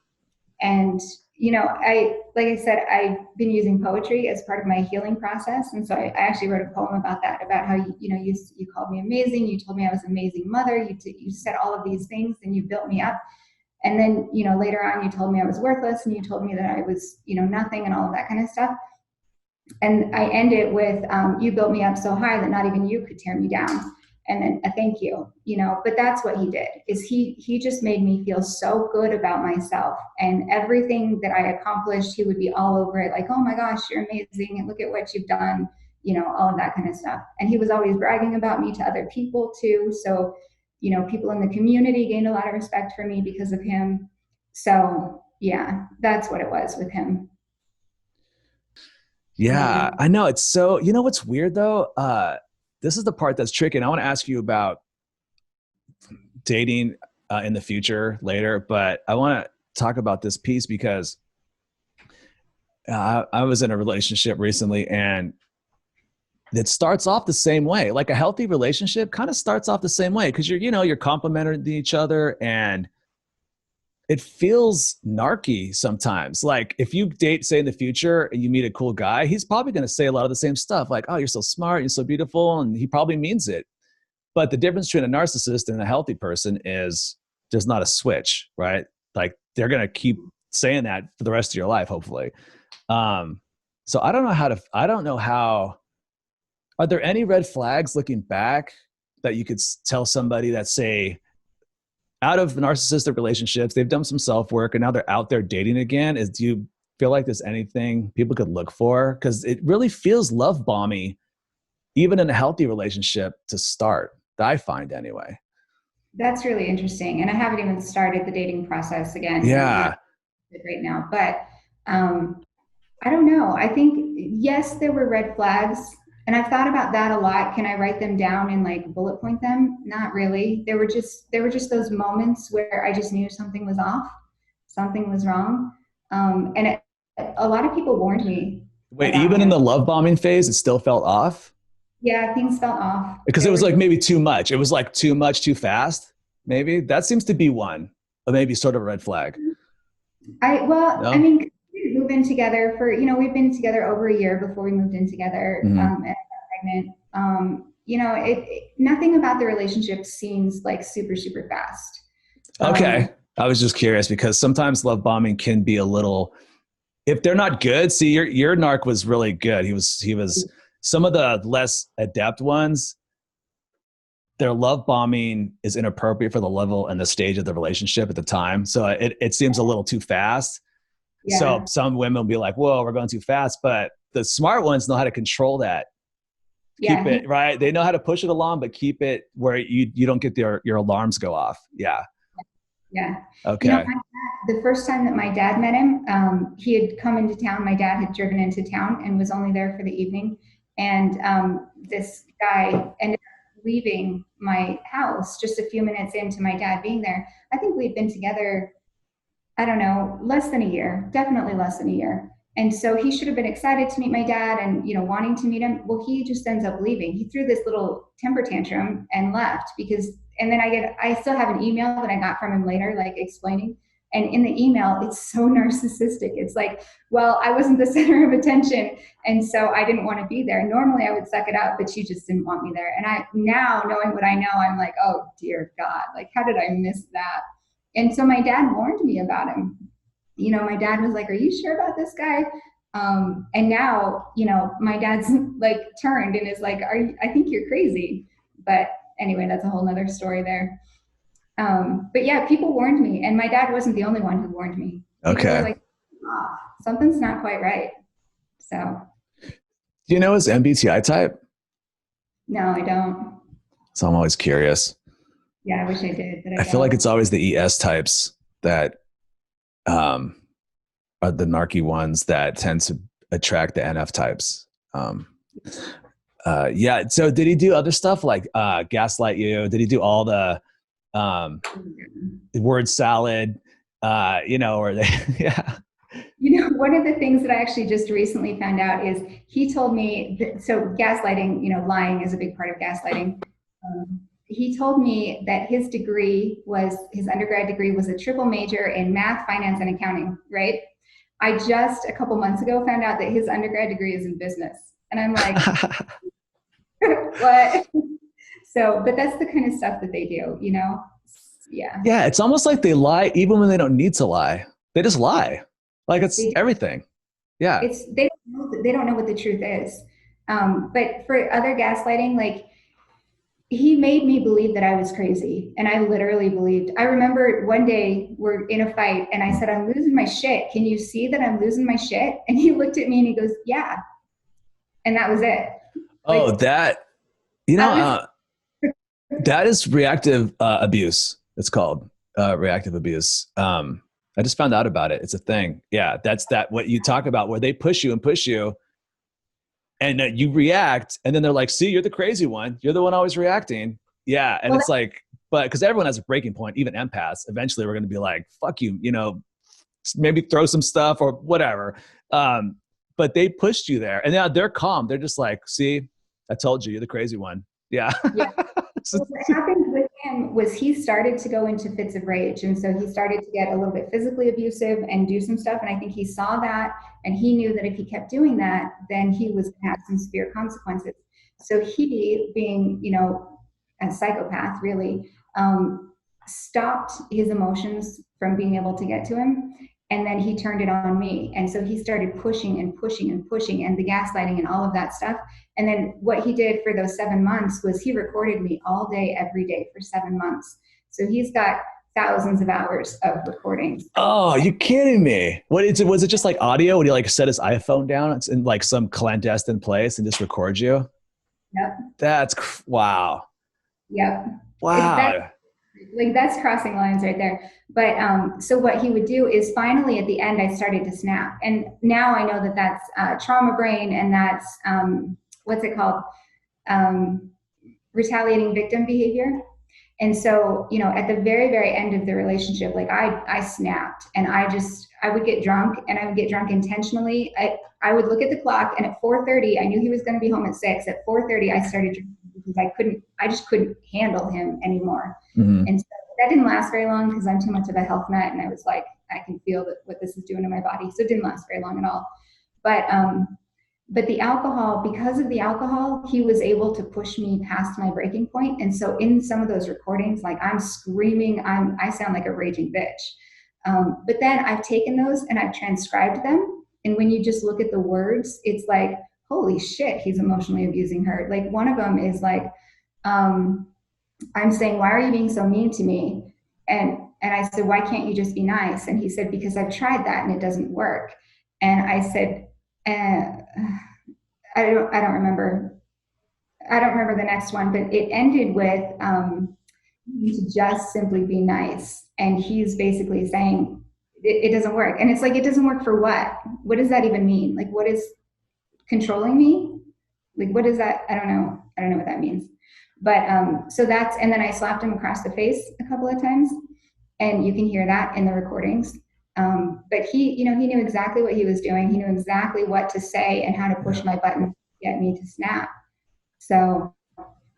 And like I said, I've been using poetry as part of my healing process. And so I actually wrote a poem about that, about how, you called me amazing. You told me I was an amazing mother. You said all of these things and you built me up. And then, later on, you told me I was worthless and you told me that I was, nothing and all of that kind of stuff. And I end it with, you built me up so high that not even you could tear me down. And then a thank you, but that's what he did, is he just made me feel so good about myself, and everything that I accomplished, he would be all over it. Like, oh my gosh, you're amazing. And look at what you've done, all of that kind of stuff. And he was always bragging about me to other people too. So, people in the community gained a lot of respect for me because of him. So yeah, that's what it was with him. Yeah, I know. It's so, what's weird though? This is the part that's tricky. And I want to ask you about dating in the future later, but I want to talk about this piece because I was in a relationship recently, and it starts off the same way. Like a healthy relationship kind of starts off the same way because you're complimenting each other, and it feels narky sometimes. Like if you date, say in the future, and you meet a cool guy, he's probably going to say a lot of the same stuff. Like, oh, you're so smart, you're so beautiful. And he probably means it. But the difference between a narcissist and a healthy person is there's not a switch, right? Like they're going to keep saying that for the rest of your life, hopefully. So I don't know how, are there any red flags looking back that you could tell somebody that, say, out of narcissistic relationships, they've done some self-work and now they're out there dating again? Do you feel like there's anything people could look for? Because it really feels love bomby, even in a healthy relationship to start, that I find anyway. That's really interesting. And I haven't even started the dating process again. Yeah. Right now, but I don't know. I think, yes, there were red flags. And I've thought about that a lot. Can I write them down and like bullet point them? Not really. There were just those moments where I just knew something was off, something was wrong. A lot of people warned me. Wait, even in the love bombing phase, it still felt off? Yeah, things felt off. Because it was like maybe too much. It was like too much, too fast. Maybe that seems to be one, or maybe sort of a red flag. No? I mean, we moved in together for, we've been together over a year before we moved in together. And I got pregnant. Nothing about the relationship seems like super, super fast. Okay. I was just curious because sometimes love bombing can be a little, if they're not good. See, your narc was really good. He was some of the less adept ones, their love bombing is inappropriate for the level and the stage of the relationship at the time. So it seems a little too fast. Yeah. So some women will be like, whoa, we're going too fast. But the smart ones know how to control that. Keep it, right? They know how to push it along, but keep it where you don't get your alarms go off. Yeah. Yeah. Okay. The first time that my dad met him, he had come into town. My dad had driven into town and was only there for the evening. And this guy ended up leaving my house just a few minutes into my dad being there. I think we'd been together, I don't know, less than a year, definitely less than a year. And so he should have been excited to meet my dad and, wanting to meet him. Well, he just ends up leaving. He threw this little temper tantrum and left and then I still have an email that I got from him later, like explaining. And in the email, it's so narcissistic. It's like, well, I wasn't the center of attention, and so I didn't want to be there. Normally I would suck it up, but you just didn't want me there. And now knowing what I know, I'm like, oh dear God, like how did I miss that? And so my dad warned me about him. My dad was like, are you sure about this guy? And now, my dad's like turned and is like, I think you're crazy. But anyway, that's a whole nother story there. But yeah, people warned me, and my dad wasn't the only one who warned me. Okay. Like, something's not quite right. So. Do you know his MBTI type? No, I don't. So I'm always curious. Yeah, I wish I did. But I feel like it's always the ES types that are the narky ones that tend to attract the NF types. Yeah. So did he do other stuff like gaslight you? Did he do all the word salad? Or they, yeah. One of the things that I actually just recently found out is he told me so gaslighting, lying is a big part of gaslighting. He told me that his undergrad degree was a triple major in math, finance, and accounting, right? I just a couple months ago found out that his undergrad degree is in business. And I'm like, what? So, but that's the kind of stuff that they do, you know? Yeah. Yeah, it's almost like they lie even when they don't need to lie. They just lie. Like it's They, everything. Yeah. they don't know what the truth is. But for other gaslighting, like he made me believe that I was crazy. And I literally believed. I remember one day we're in a fight and I said, I'm losing my shit. Can you see that I'm losing my shit? And he looked at me and he goes, yeah. And that was it. Oh, Like, that, you know, that that is reactive abuse. It's called reactive abuse. I just found out about it. It's a thing. Yeah, that's that what you talk about where they push you and push you and you react and then they're like, see, you're the crazy one. You're the one always reacting. Yeah. And well, it's like, but because everyone has a breaking point, even empaths, eventually we're going to be like, fuck you, you know, maybe throw some stuff or whatever. But they pushed you there and now they're calm. They're just like, see, I told you, you're the crazy one. Yeah. yeah. What happened with him was he started to go into fits of rage. And so he started to get a little bit physically abusive and do some stuff. And I think he saw that and he knew that if he kept doing that, then he was going to have some severe consequences. So he, being, you know, a psychopath, really stopped his emotions from being able to get to him. And then he turned it on me. And so he started pushing and pushing and pushing and the gaslighting and all of that stuff. And then what he did for those 7 months was he recorded me all day, every day for 7 months. So he's got thousands of hours of recordings. Oh, you kidding me? What is it? Was it just like audio? Would he like set his iPhone down it's in like some clandestine place and just record you? Yep. Wow. Yep. Wow. That's crossing lines right there. But so what he would do is finally at the end, I started to snap. And now I know that that's trauma brain and that's, what's it called? Retaliating victim behavior. And so, you know, at the very, very end of the relationship, like I snapped and I would get drunk and I would get drunk intentionally. I would look at the clock and at 4:30, I knew he was going to be home at 6. At 4:30, I started drinking because I just couldn't handle him anymore. Mm-hmm. And so that didn't last very long because I'm too much of a health nut. And I was like, I can feel that what this is doing to my body. So it didn't last very long at all. But the alcohol, because of the alcohol, he was able to push me past my breaking point. And so in some of those recordings, like I'm screaming, I sound like a raging bitch. But then I've taken those and I've transcribed them. And when you just look at the words, it's like, holy shit, he's emotionally abusing her. Like one of them is like, I'm saying, why are you being so mean to me? And I said, why can't you just be nice? And he said, because I've tried that and it doesn't work. And I said, I don't remember. I don't remember the next one, but it ended with to just simply be nice. And he's basically saying it doesn't work. And it's like, it doesn't work for what? What does that even mean? Like, what is controlling me? Like, what is that? I don't know. I don't know what that means. But so that's, and then I slapped him across the face a couple of times, and you can hear that in the recordings. But he, you know, he knew exactly what he was doing. He knew exactly what to say and how to push my button to get me to snap. So,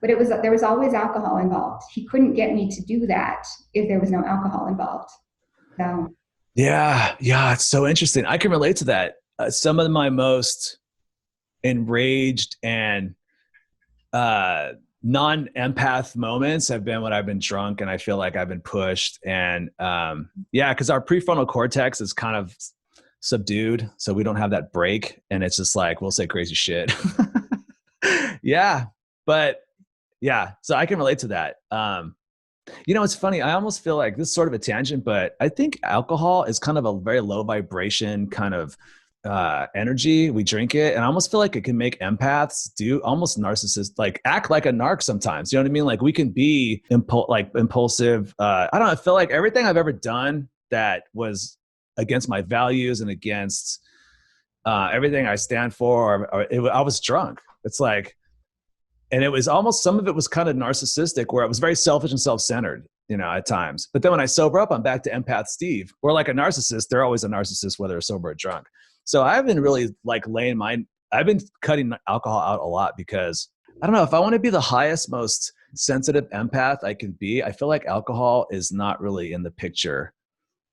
but there was always alcohol involved. He couldn't get me to do that if there was no alcohol involved. So. Yeah. It's so interesting. I can relate to that. Some of my most enraged and non-empath moments have been when I've been drunk and I feel like I've been pushed. And because our prefrontal cortex is kind of subdued, so we don't have that break, and it's just like we'll say crazy shit. So I can relate to that. You know, it's funny. I almost feel like this is sort of a tangent, but I think alcohol is kind of a very low vibration kind of energy. We drink it, and I almost feel like it can make empaths do almost narcissist, like act like a narc sometimes. You know what I mean? Like we can be impulsive. I don't know. I feel like everything I've ever done that was against my values and against everything I stand for, I was drunk. It's like, and it was almost, some of it was kind of narcissistic where it was very selfish and self-centered, you know, at times. But then when I sober up, I'm back to empath Steve. Or like a narcissist, they're always a narcissist, whether sober or drunk. So I've been really like I've been cutting alcohol out a lot because I don't know, if I want to be the highest, most sensitive empath I can be, I feel like alcohol is not really in the picture.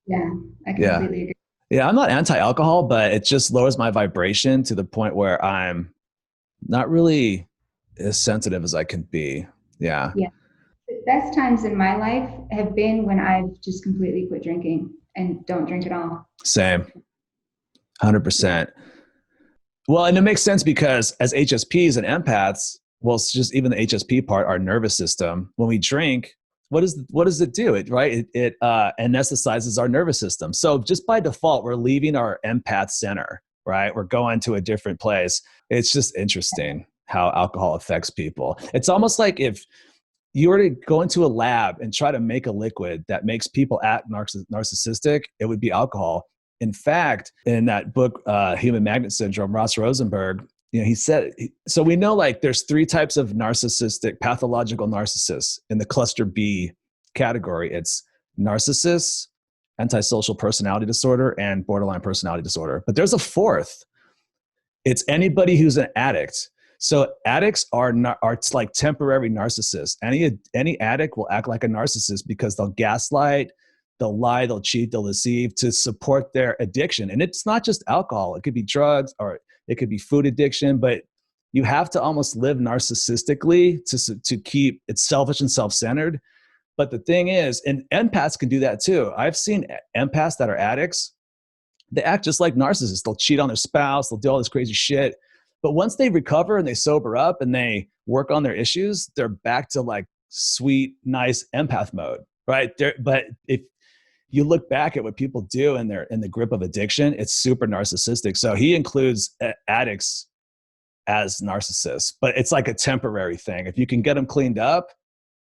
Yeah, I completely agree. Yeah, I'm not anti-alcohol, but it just lowers my vibration to the point where I'm not really as sensitive as I can be. Yeah, Yeah. The best times in my life have been when I've just completely quit drinking and don't drink at all. same, Yeah. 100%. Well, and it makes sense because as HSPs and empaths, well, it's just even the HSP part, our nervous system, when we drink, what does it do? It anesthetizes our nervous system. So just by default, we're leaving our empath center, right? We're going to a different place. It's just interesting how alcohol affects people. It's almost like if you were to go into a lab and try to make a liquid that makes people act narcissistic, it would be alcohol. In fact, in that book, Human Magnet Syndrome, Ross Rosenberg, he said, so we know like there's three types of narcissistic, pathological narcissists in the cluster B category. It's narcissists, antisocial personality disorder, and borderline personality disorder. But there's a fourth. It's anybody who's an addict. So addicts are like temporary narcissists. Any addict will act like a narcissist because they'll gaslight, they'll lie, they'll cheat, they'll deceive to support their addiction. And it's not just alcohol. It could be drugs or it could be food addiction, but you have to almost live narcissistically to keep it selfish and self-centered. But the thing is, and empaths can do that too. I've seen empaths that are addicts. They act just like narcissists. They'll cheat on their spouse. They'll do all this crazy shit. But once they recover and they sober up and they work on their issues, they're back to like sweet, nice empath mode, right? But if you look back at what people do and they're in the grip of addiction, it's super narcissistic. So he includes addicts as narcissists, but it's like a temporary thing. If you can get them cleaned up,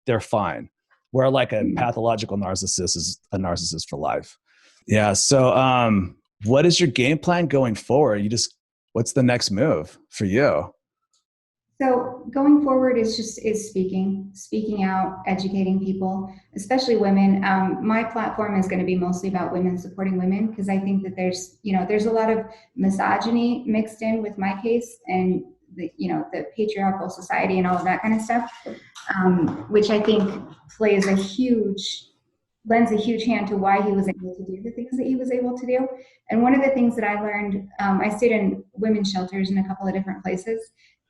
they're fine. Where like a pathological narcissist is a narcissist for life. Yeah. So, what is your game plan going forward? What's the next move for you? So going forward is speaking out, educating people, especially women. My platform is going to be mostly about women supporting women because I think that there's a lot of misogyny mixed in with my case and the patriarchal society and all of that kind of stuff, which I think lends a huge hand to why he was able to do the things that he was able to do. And one of the things that I learned, I stayed in women's shelters in a couple of different places.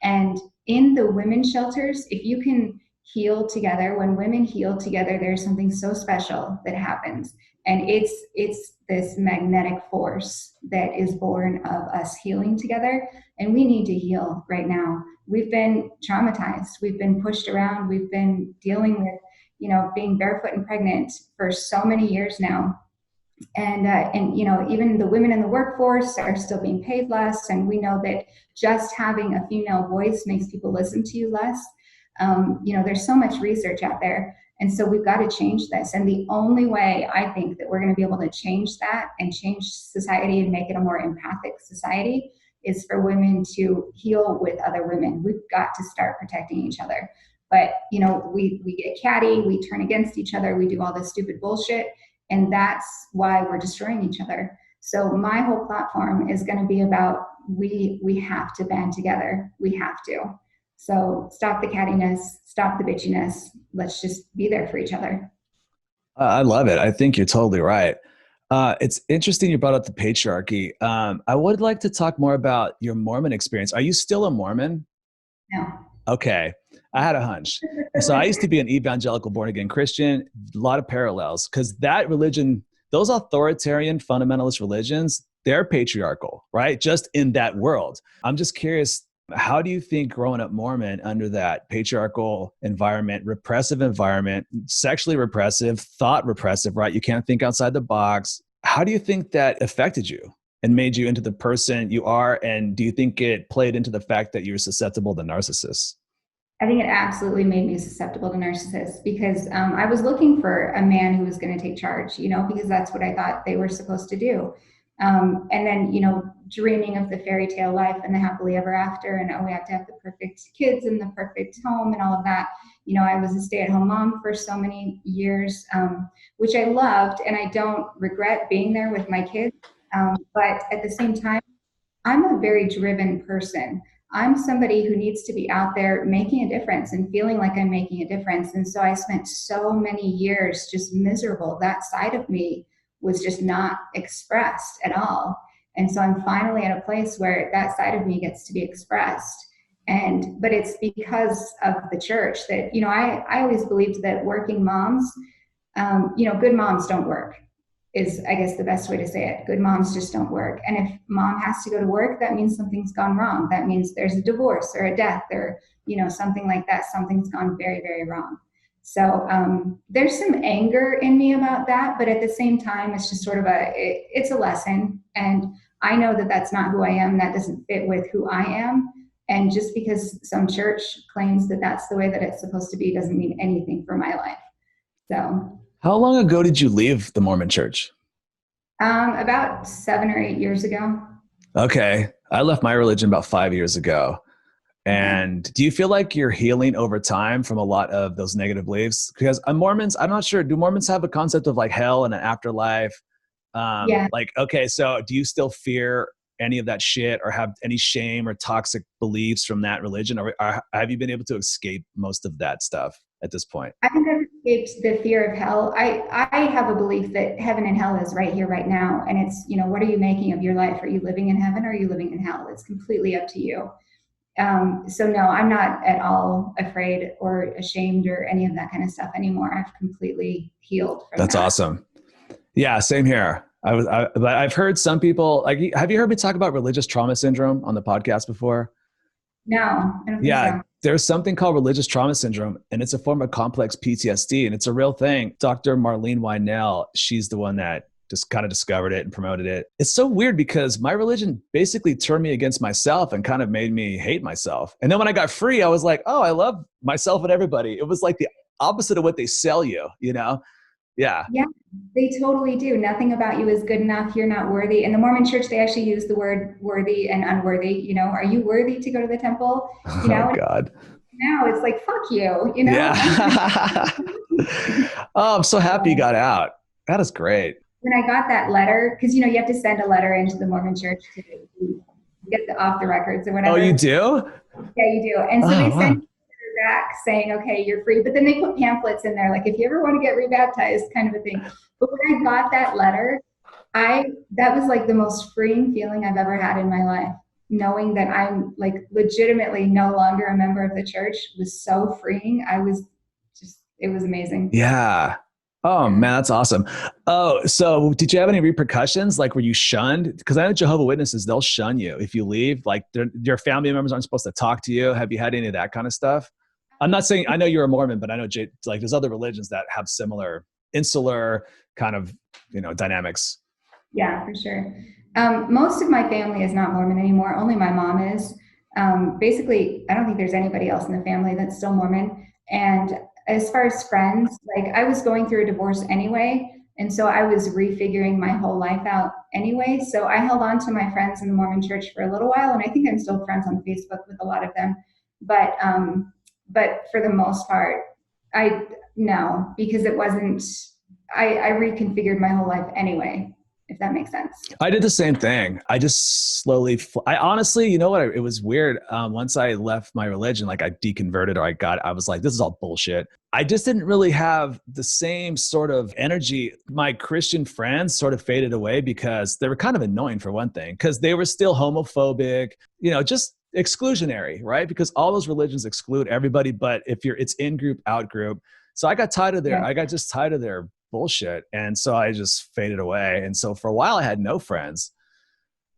And in the women's shelters, if you can heal together, when women heal together, there's something so special that happens. And it's this magnetic force that is born of us healing together. And we need to heal right now. We've been traumatized. We've been pushed around. We've been dealing with being barefoot and pregnant for so many years now. And even the women in the workforce are still being paid less. And we know that just having a female voice makes people listen to you less. There's so much research out there. And so we've got to change this. And the only way I think that we're going to be able to change that and change society and make it a more empathic society is for women to heal with other women. We've got to start protecting each other. But, we get catty, we turn against each other, we do all this stupid bullshit, and that's why we're destroying each other. So my whole platform is going to be about we have to band together. We have to. So stop the cattiness, stop the bitchiness. Let's just be there for each other. I love it. I think you're totally right. It's interesting you brought up the patriarchy. I would like to talk more about your Mormon experience. Are you still a Mormon? No. Okay. I had a hunch. So I used to be an evangelical born again Christian, a lot of parallels because that religion, those authoritarian fundamentalist religions, they're patriarchal, right? Just in that world. I'm just curious, how do you think growing up Mormon under that patriarchal environment, repressive environment, sexually repressive, thought repressive, right? You can't think outside the box. How do you think that affected you and made you into the person you are? And do you think it played into the fact that you're susceptible to narcissists? I think it absolutely made me susceptible to narcissists because I was looking for a man who was going to take charge, because that's what I thought they were supposed to do. And then, dreaming of the fairy tale life and the happily ever after, and we have to have the perfect kids and the perfect home and all of that. I was a stay-at-home mom for so many years, which I loved, and I don't regret being there with my kids. But at the same time, I'm a very driven person. I'm somebody who needs to be out there making a difference and feeling like I'm making a difference. And so I spent so many years just miserable. That side of me was just not expressed at all. And so I'm finally at a place where that side of me gets to be expressed. But it's because of the church that, I always believed that working moms, good moms don't work, is, I guess, the best way to say it. Good moms just don't work. And if mom has to go to work, that means something's gone wrong. That means there's a divorce or a death or, something like that. Something's gone very, very wrong. So there's some anger in me about that, but at the same time, it's just sort of it's a lesson. And I know that that's not who I am. That doesn't fit with who I am. And just because some church claims that that's the way that it's supposed to be doesn't mean anything for my life. So. How long ago did you leave the Mormon church? About 7 or 8 years ago. Okay. I left my religion about 5 years ago. And do you feel like you're healing over time from a lot of those negative beliefs? Because Mormons, I'm not sure, do Mormons have a concept of like hell and an afterlife? Yeah. Okay, so do you still fear any of that shit or have any shame or toxic beliefs from that religion? Or have you been able to escape most of that stuff at this point? I think I've escaped the fear of hell. I have a belief that heaven and hell is right here, right now. And it's, what are you making of your life? Are you living in heaven or are you living in hell? It's completely up to you. So no, I'm not at all afraid or ashamed or any of that kind of stuff anymore. I've completely healed from That's that. awesome. Yeah, same here. I've heard some people, like, have you heard me talk about religious trauma syndrome on the podcast before? No, I don't think so. There's something called religious trauma syndrome, and it's a form of complex PTSD, and it's a real thing. Dr. Marlene Weinell, she's the one that just kind of discovered it and promoted it. It's so weird because my religion basically turned me against myself and kind of made me hate myself. And then when I got free, I was like, oh, I love myself and everybody. It was like the opposite of what they sell you, Yeah. Yeah, they totally do. Nothing about you is good enough. You're not worthy. In the Mormon church, they actually use the word worthy and unworthy. Are you worthy to go to the temple? Oh, God. Now it's like, fuck you, Yeah. Oh, I'm so happy you got out. That is great. When I got that letter, because, you have to send a letter into the Mormon church to get off the records or whatever. Oh, you do? Yeah, you do. And so they send back saying, okay, you're free. But then they put pamphlets in there, like, if you ever want to get rebaptized, kind of a thing. But when I got that letter, that was like the most freeing feeling I've ever had in my life. Knowing that I'm like legitimately no longer a member of the church was so freeing. It was amazing. Yeah. Oh man, that's awesome. Oh, so did you have any repercussions? Like, were you shunned? Because I know Jehovah's Witnesses, they'll shun you if you leave. Like, your family members aren't supposed to talk to you. Have you had any of that kind of stuff? I'm not saying, I know you're a Mormon, but I know like there's other religions that have similar insular kind of, dynamics. Yeah, for sure. Most of my family is not Mormon anymore. Only my mom is. Basically, I don't think there's anybody else in the family that's still Mormon. And as far as friends, like, I was going through a divorce anyway. And so I was refiguring my whole life out anyway. So I held on to my friends in the Mormon church for a little while. And I think I'm still friends on Facebook with a lot of them. But for the most part, no, because it wasn't, I reconfigured my whole life anyway, if that makes sense. I did the same thing. I just slowly, I honestly, you know what? It was weird. Once I left my religion, like I deconverted or I was like, this is all bullshit. I just didn't really have the same sort of energy. My Christian friends sort of faded away because they were kind of annoying, for one thing, because they were still homophobic, just exclusionary, right? Because all those religions exclude everybody, but it's in group, out group. So I got tired of I got just tired of their bullshit. And so I just faded away. And so for a while I had no friends.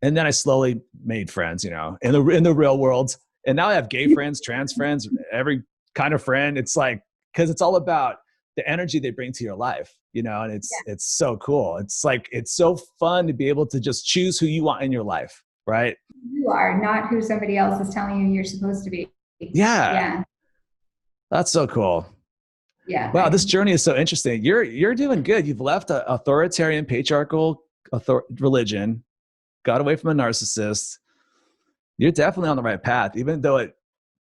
And then I slowly made friends, in the real world. And now I have gay friends, trans friends, every kind of friend. It's like, because it's all about the energy they bring to your life, and it's so cool. It's like, it's so fun to be able to just choose who you want in your life, right? You are not who somebody else is telling you you're supposed to be. Yeah. That's so cool. Yeah. Wow, this journey is so interesting. You're doing good. You've left an authoritarian, patriarchal religion, got away from a narcissist. You're definitely on the right path, even though it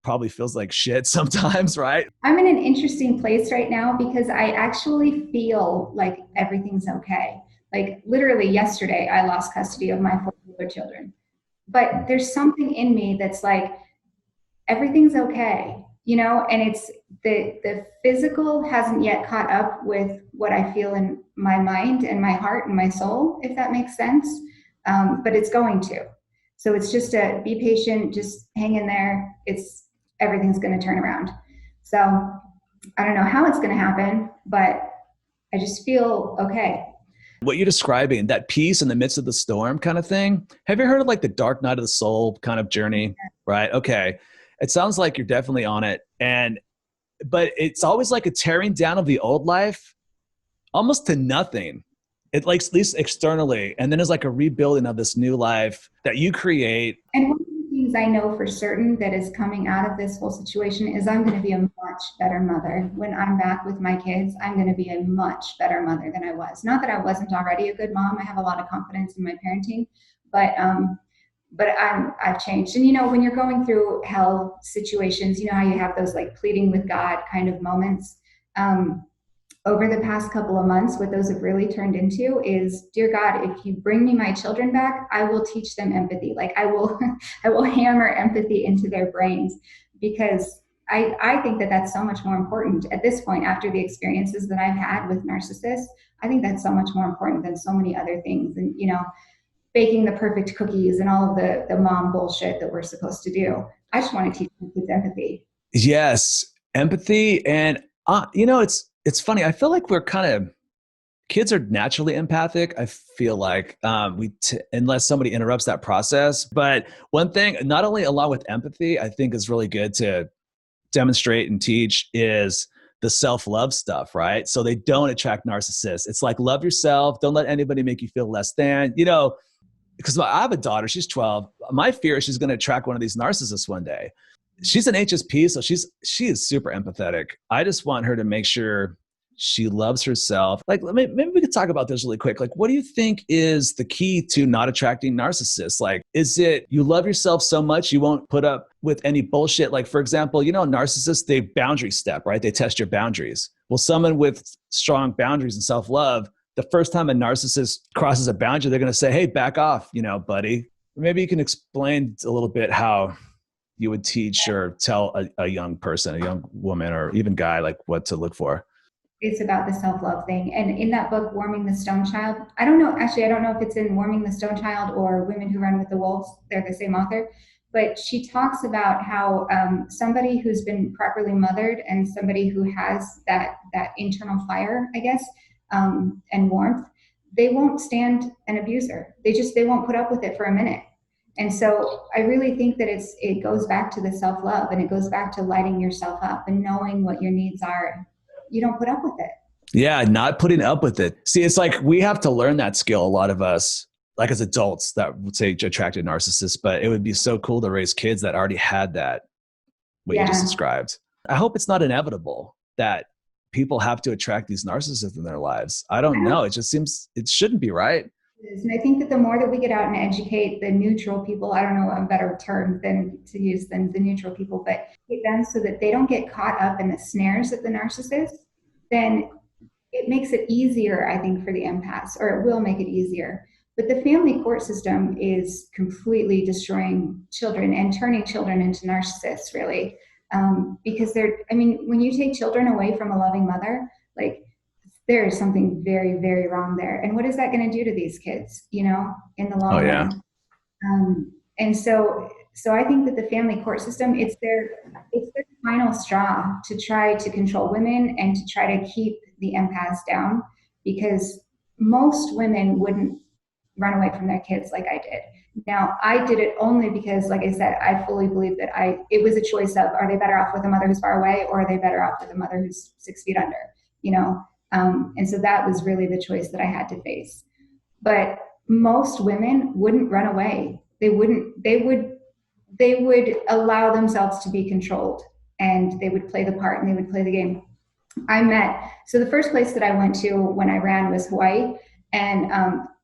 probably feels like shit sometimes, right? I'm in an interesting place right now because I actually feel like everything's okay. Like, literally yesterday, I lost custody of my 4 older children. But there's something in me that's like, everything's okay. and it's the physical hasn't yet caught up with what I feel in my mind and my heart and my soul, if that makes sense. But it's going to. So it's just to be patient, just hang in there. Everything's going to turn around. So I don't know how it's going to happen, but I just feel okay. What you're describing, that peace in the midst of the storm kind of thing. Have you heard of like the dark night of the soul kind of journey? Right. Okay. It sounds like you're definitely on it. But it's always like a tearing down of the old life almost to nothing. It like, at least externally. And then it's like a rebuilding of this new life that you create. And one of the things I know for certain that is coming out of this whole situation is I'm going to be a much better mother. When I'm back with my kids, I'm going to be a much better mother than I was. Not that I wasn't already a good mom. I have a lot of confidence in my parenting, but I've changed. And when you're going through hell situations, you know how you have those like pleading with God kind of moments. Over the past couple of months, what those have really turned into is, dear God, if you bring me my children back, I will teach them empathy. Like I will hammer empathy into their brains, because I think that that's so much more important at this point after the experiences that I've had with narcissists. I think that's so much more important than so many other things. And, baking the perfect cookies and all of the mom bullshit that we're supposed to do. I just want to teach my kids empathy. Yes. Empathy. And, it's funny. I feel like kids are naturally empathic. I feel like unless somebody interrupts that process. But one thing, not only along with empathy, I think is really good to demonstrate and teach is the self-love stuff, right? So they don't attract narcissists. It's like, love yourself. Don't let anybody make you feel less than, because I have a daughter, she's 12. My fear is she's going to attract one of these narcissists one day. She's an HSP, so she is super empathetic. I just want her to make sure she loves herself. Like, maybe we could talk about this really quick. Like, what do you think is the key to not attracting narcissists? Like, is it you love yourself so much you won't put up with any bullshit? Like, for example, narcissists, they boundary step, right? They test your boundaries. Well, someone with strong boundaries and self-love, the first time a narcissist crosses a boundary, they're going to say, hey, back off, buddy. Maybe you can explain a little bit how you would teach or tell a young person, a young woman, or even guy, like what to look for. It's about the self-love thing. And in that book, Warming the Stone Child, I don't know if it's in Warming the Stone Child or Women Who Run with the Wolves. They're the same author. But she talks about how somebody who's been properly mothered and somebody who has that internal fire, I guess, and warmth, they won't stand an abuser. They won't put up with it for a minute. And so I really think that it goes back to the self-love, and it goes back to lighting yourself up and knowing what your needs are. You don't put up with it. Yeah, not putting up with it. See, it's like we have to learn that skill, a lot of us, like as adults that would say attracted narcissists, but it would be so cool to raise kids that already had that, what you just described. I hope it's not inevitable that people have to attract these narcissists in their lives. I don't know. It just seems it shouldn't be, right? And I think that the more that we get out and educate the neutral people, I don't know a better term than the neutral people, but get them so that they don't get caught up in the snares of the narcissist, then it makes it easier, I think, for the empaths, or it will make it easier. But the family court system is completely destroying children and turning children into narcissists, really. Because when you take children away from a loving mother, like, there is something very, very wrong there. And what is that going to do to these kids, in the long run? And so I think that the family court system, it's their final straw to try to control women and to try to keep the empaths down, because most women wouldn't run away from their kids like I did. Now, I did it only because, like I said, I fully believe that it was a choice of, are they better off with a mother who's far away, or are they better off with a mother who's 6 feet under, and so that was really the choice that I had to face. But most women wouldn't run away. They would allow themselves to be controlled, and they would play the part and they would play the game. So the first place that I went to when I ran was Hawaii. And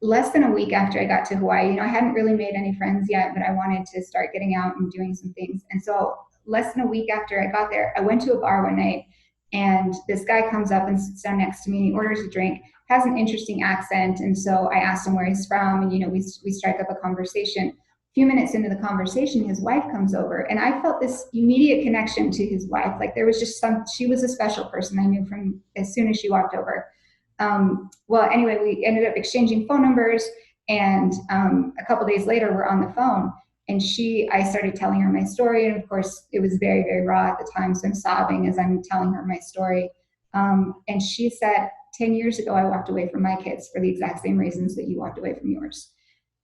less than a week after I got to Hawaii, I hadn't really made any friends yet, but I wanted to start getting out and doing some things. And so less than a week after I got there, I went to a bar one night, and this guy comes up and sits down next to me. He orders a drink, has an interesting accent. And so I asked him where he's from, and, we strike up a conversation. few minutes into the conversation, his wife comes over, and I felt this immediate connection to his wife. Like there was just she was a special person I knew from as soon as she walked over. Well, anyway, we ended up exchanging phone numbers, and a couple days later, we're on the phone, and I started telling her my story, and of course, it was very, very raw at the time, so I'm sobbing as I'm telling her my story. And she said, 10 years ago, I walked away from my kids for the exact same reasons that you walked away from yours.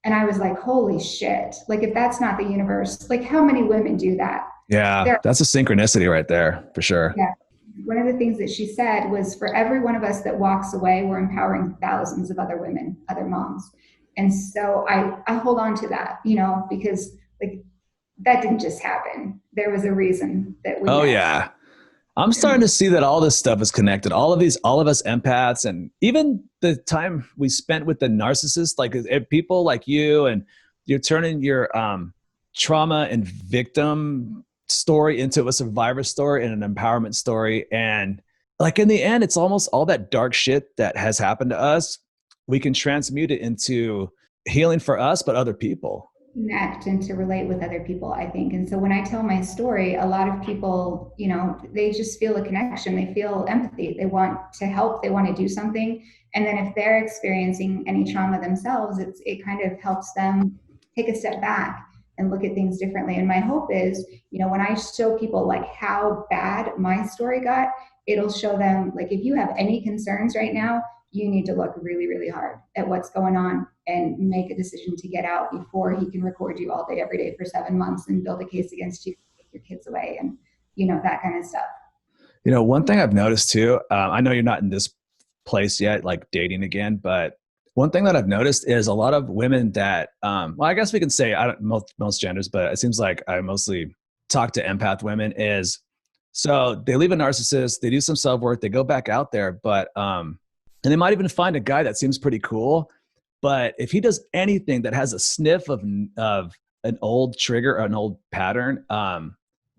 And I was like, holy shit. Like, if that's not the universe, like, how many women do that? Yeah, that's a synchronicity right there, for sure. Yeah. One of the things that she said was, for every one of us that walks away, we're empowering thousands of other women, other moms. And so I hold on to that, because like that didn't just happen. There was a reason that we. Oh, yeah. I'm starting to see that all this stuff is connected. All of us empaths, and even the time we spent with the narcissist, like people like you, and you're turning your trauma and victim story into a survivor story and an empowerment story. And like in the end, it's almost all that dark shit that has happened to us, we can transmute it into healing for us, but other people. Connect and to relate with other people, I think. And so when I tell my story, a lot of people, they just feel a connection. They feel empathy. They want to help. They want to do something. And then if they're experiencing any trauma themselves, it kind of helps them take a step back and look at things differently. And my hope is, when I show people like how bad my story got, it'll show them, like, if you have any concerns right now, you need to look really, really hard at what's going on and make a decision to get out before he can record you all day, every day for 7 months and build a case against you, take your kids away, and that kind of stuff. One thing I've noticed too, I know you're not in this place yet, like dating again, but one thing that I've noticed is a lot of women that, well, I guess we can say most genders, but it seems like I mostly talk to empath women, is so they leave a narcissist, they do some self-work, they go back out there, but and they might even find a guy that seems pretty cool, but if he does anything that has a sniff of an old trigger or an old pattern,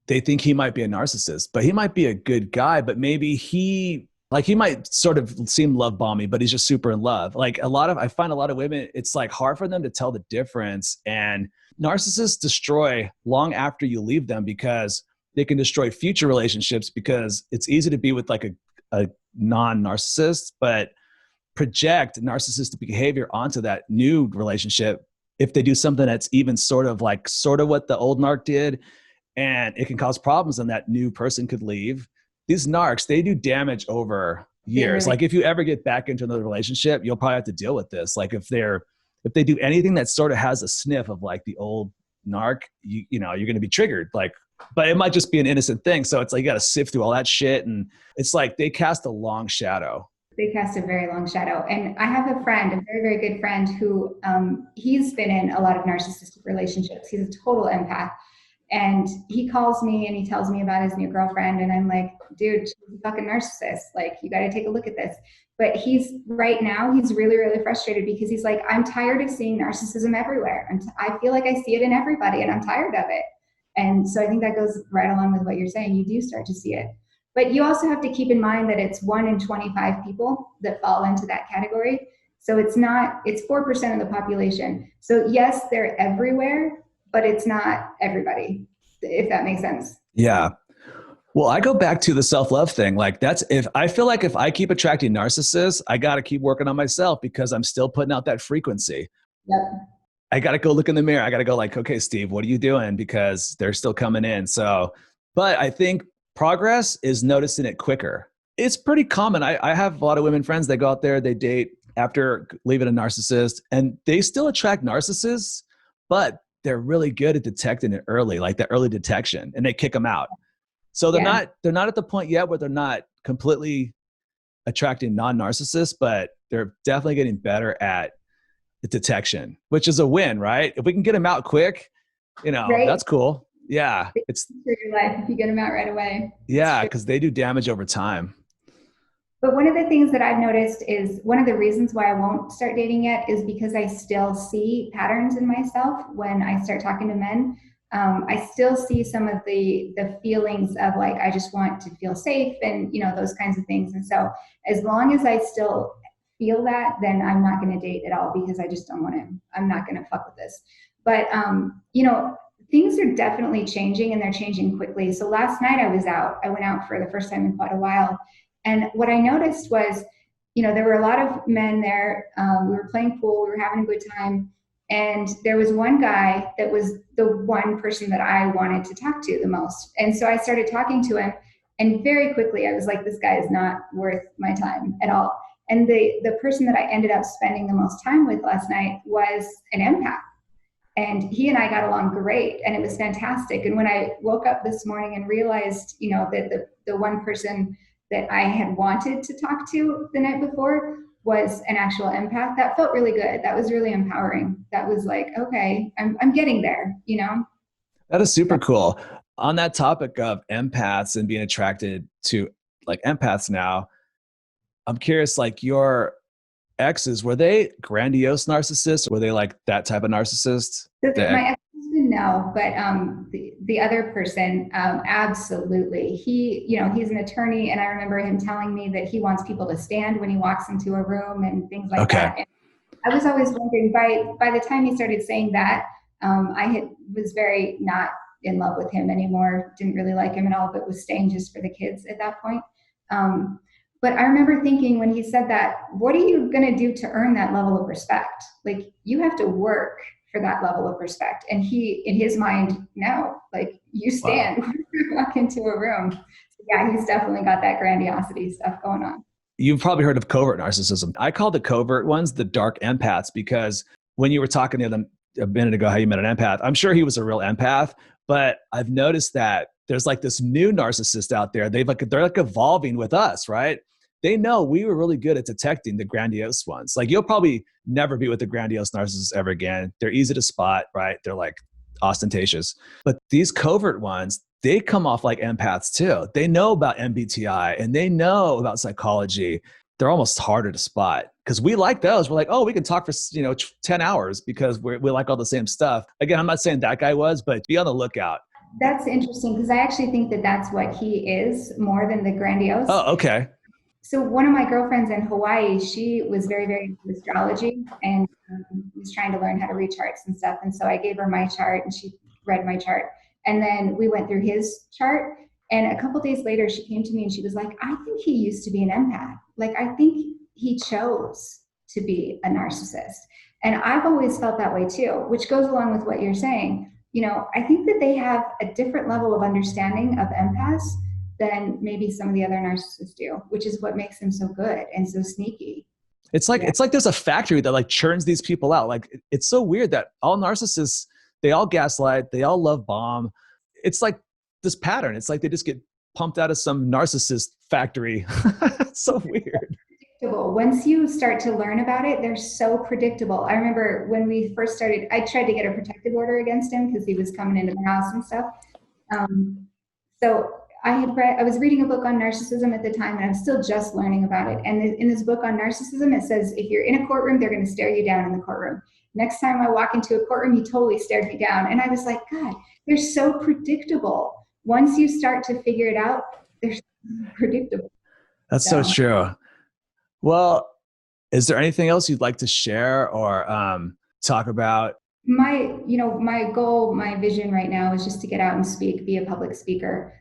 they think he might be a narcissist. But he might be a good guy, but maybe he might sort of seem love bomby, but he's just super in love. Like I find a lot of women, it's like hard for them to tell the difference. And narcissists destroy long after you leave them, because they can destroy future relationships, because it's easy to be with like a non-narcissist, but project narcissistic behavior onto that new relationship if they do something that's even sort of what the old narc did, and it can cause problems, and that new person could leave. These narcs, they do damage over years. Really? Like if you ever get back into another relationship, you'll probably have to deal with this. Like if they do anything that sort of has a sniff of like the old narc, you're going to be triggered. Like, but it might just be an innocent thing. So it's like, you got to sift through all that shit. And it's like, they cast a long shadow. They cast a very long shadow. And I have a friend, a very, very good friend, who he's been in a lot of narcissistic relationships. He's a total empath. And he calls me and he tells me about his new girlfriend. And I'm like, dude, she's a fucking narcissist. Like, you got to take a look at this. But right now, he's really, really frustrated, because he's like, I'm tired of seeing narcissism everywhere. I feel like I see it in everybody, and I'm tired of it. And so I think that goes right along with what you're saying. You do start to see it. But you also have to keep in mind that it's 1 in 25 people that fall into that category. So it's 4% of the population. So yes, they're everywhere, but it's not everybody, if that makes sense. Yeah. Well, I go back to the self-love thing. Like if I keep attracting narcissists, I got to keep working on myself, because I'm still putting out that frequency. Yep. I got to go look in the mirror. I got to go like, okay, Steve, what are you doing? Because they're still coming in. So, but I think progress is noticing it quicker. It's pretty common. I have a lot of women friends that go out there, they date after leaving a narcissist, and they still attract narcissists, but they're really good at detecting it early, like the early detection, and they kick them out. So they're not at the point yet where they're not completely attracting non-narcissists, but they're definitely getting better at the detection, which is a win, right? If we can get them out quick, right? That's cool. Yeah. It's for your life if you get them out right away. Yeah, because they do damage over time. But one of the things that I've noticed is, one of the reasons why I won't start dating yet is because I still see patterns in myself when I start talking to men. I still see some of the feelings of like, I just want to feel safe and, those kinds of things. And so as long as I still feel that, then I'm not going to date at all, because I just don't want to, I'm not going to fuck with this. But, things are definitely changing, and they're changing quickly. So last night I went out for the first time in quite a while. And what I noticed was, there were a lot of men there. We were playing pool, we were having a good time. And there was one guy that was the one person that I wanted to talk to the most. And so I started talking to him, and very quickly I was like, this guy is not worth my time at all. And the person that I ended up spending the most time with last night was an empath. And he and I got along great, and it was fantastic. And when I woke up this morning and realized, that the one person that I had wanted to talk to the night before was an actual empath, that felt really good. That was really empowering. That was like, okay, I'm getting there, That is super cool. On that topic of empaths and being attracted to like empaths now, I'm curious, like your exes, were they grandiose narcissists? Were they like that type of narcissist? So my ex-husband, no, but the other person, absolutely. He's an attorney, and I remember him telling me that he wants people to stand when he walks into a room and things like Okay. that. And I was always wondering, by the time he started saying that, was very not in love with him anymore. Didn't really like him at all, but was staying just for the kids at that point. But I remember thinking when he said that, what are you going to do to earn that level of respect? Like, you have to work for that level of respect. And he, in his mind, no, like, you stand when you walk into a room. So yeah, he's definitely got that grandiosity stuff going on. You've probably heard of covert narcissism. I call the covert ones the dark empaths, because when you were talking to them a minute ago, how you met an empath, I'm sure he was a real empath, but I've noticed that there's like this new narcissist out there. They're like evolving with us, right? They know we were really good at detecting the grandiose ones. Like, you'll probably never be with the grandiose narcissist ever again. They're easy to spot, right? They're like ostentatious. But these covert ones, they come off like empaths too. They know about MBTI and they know about psychology. They're almost harder to spot because we like those. We're like, oh, we can talk for 10 hours because we like all the same stuff. Again, I'm not saying that guy was, but be on the lookout. That's interesting, because I actually think that that's what he is more than the grandiose. Oh, okay. So one of my girlfriends in Hawaii, she was very, very into astrology, and was trying to learn how to read charts and stuff. And so I gave her my chart, and she read my chart. And then we went through his chart. And a couple days later, she came to me and she was like, I think he used to be an empath. Like, I think he chose to be a narcissist. And I've always felt that way too, which goes along with what you're saying. I think that they have a different level of understanding of empaths than maybe some of the other narcissists do, which is what makes them so good and so sneaky. It's like there's a factory that like churns these people out. Like, it's so weird that all narcissists, they all gaslight, they all love bomb. It's like this pattern. It's like they just get pumped out of some narcissist factory. It's so weird. Predictable. Once you start to learn about it, they're so predictable. I remember when we first started, I tried to get a protective order against him because he was coming into the house and stuff. So I was reading a book on narcissism at the time, and I was still just learning about it. And in this book on narcissism, it says, if you're in a courtroom, they're going to stare you down in the courtroom. Next time I walk into a courtroom, he totally stared me down. And I was like, God, they're so predictable. Once you start to figure it out, they're so predictable. That's so true. Well, is there anything else you'd like to share or talk about? My goal, my vision right now is just to get out and speak, be a public speaker,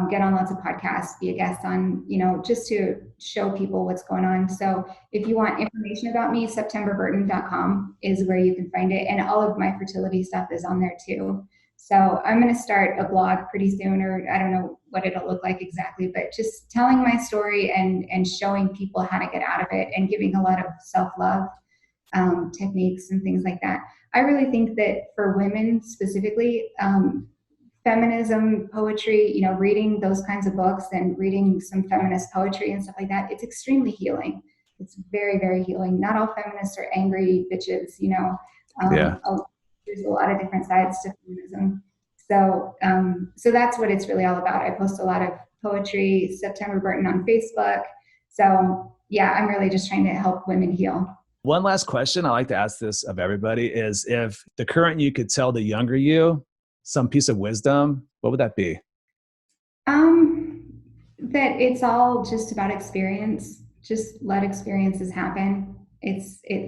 get on lots of podcasts, be a guest on, just to show people what's going on. So if you want information about me, septemberburton.com is where you can find it. And all of my fertility stuff is on there too. So I'm going to start a blog pretty soon, or I don't know what it'll look like exactly, but just telling my story and showing people how to get out of it, and giving a lot of self-love techniques and things like that. I really think that for women specifically, feminism, poetry, reading those kinds of books and reading some feminist poetry and stuff like that, it's extremely healing. It's very, very healing. Not all feminists are angry bitches, there's a lot of different sides to feminism. So that's what it's really all about. I post a lot of poetry, September Burton on Facebook. So yeah, I'm really just trying to help women heal. One last question I like to ask this of everybody is, if the current you could tell the younger you some piece of wisdom, what would that be? That it's all just about experience. Just let experiences happen.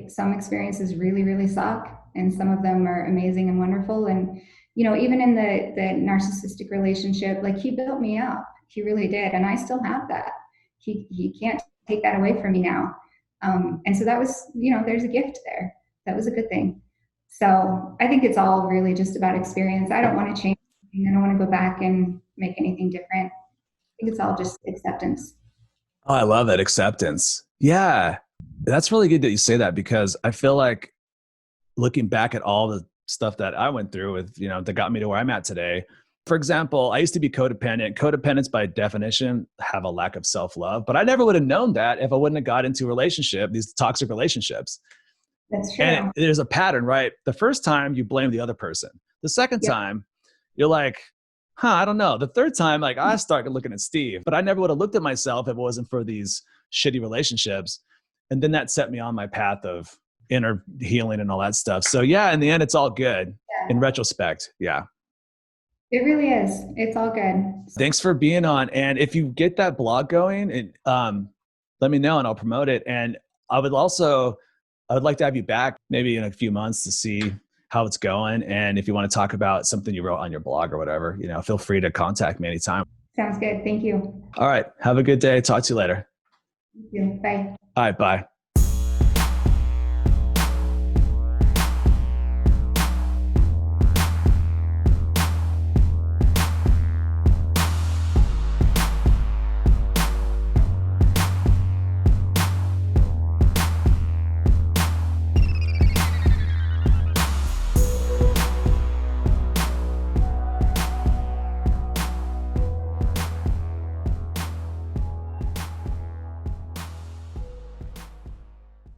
Some experiences really, really suck, and some of them are amazing and wonderful. And, you know, even in the narcissistic relationship, like he built me up. He really did. And I still have that. He can't take that away from me now. And so that was, you know, there's a gift there. That was a good thing. So I think it's all really just about experience. I don't want to change anything. I don't want to go back and make anything different. I think it's all just acceptance. Oh, I love that acceptance. Yeah. That's really good that you say that, because I feel like looking back at all the stuff that I went through with, you know, that got me to where I'm at today. For example, I used to be codependent. Codependents by definition have a lack of self-love, but I never would have known that if I wouldn't have got into these toxic relationships. That's true. And there's a pattern, right? The first time you blame the other person. The second time you're like, I don't know. The third time, like I started looking at Steve, but I never would have looked at myself if it wasn't for these shitty relationships. And then that set me on my path of inner healing and all that stuff. So yeah, in the end, it's all good in retrospect. Yeah. It really is. It's all good. Thanks for being on. And if you get that blog going, let me know and I'll promote it. And I would like to have you back maybe in a few months to see how it's going. And if you want to talk about something you wrote on your blog or whatever, you know, feel free to contact me anytime. Sounds good. Thank you. All right. Have a good day. Talk to you later. Thank you. Bye. All right. Bye.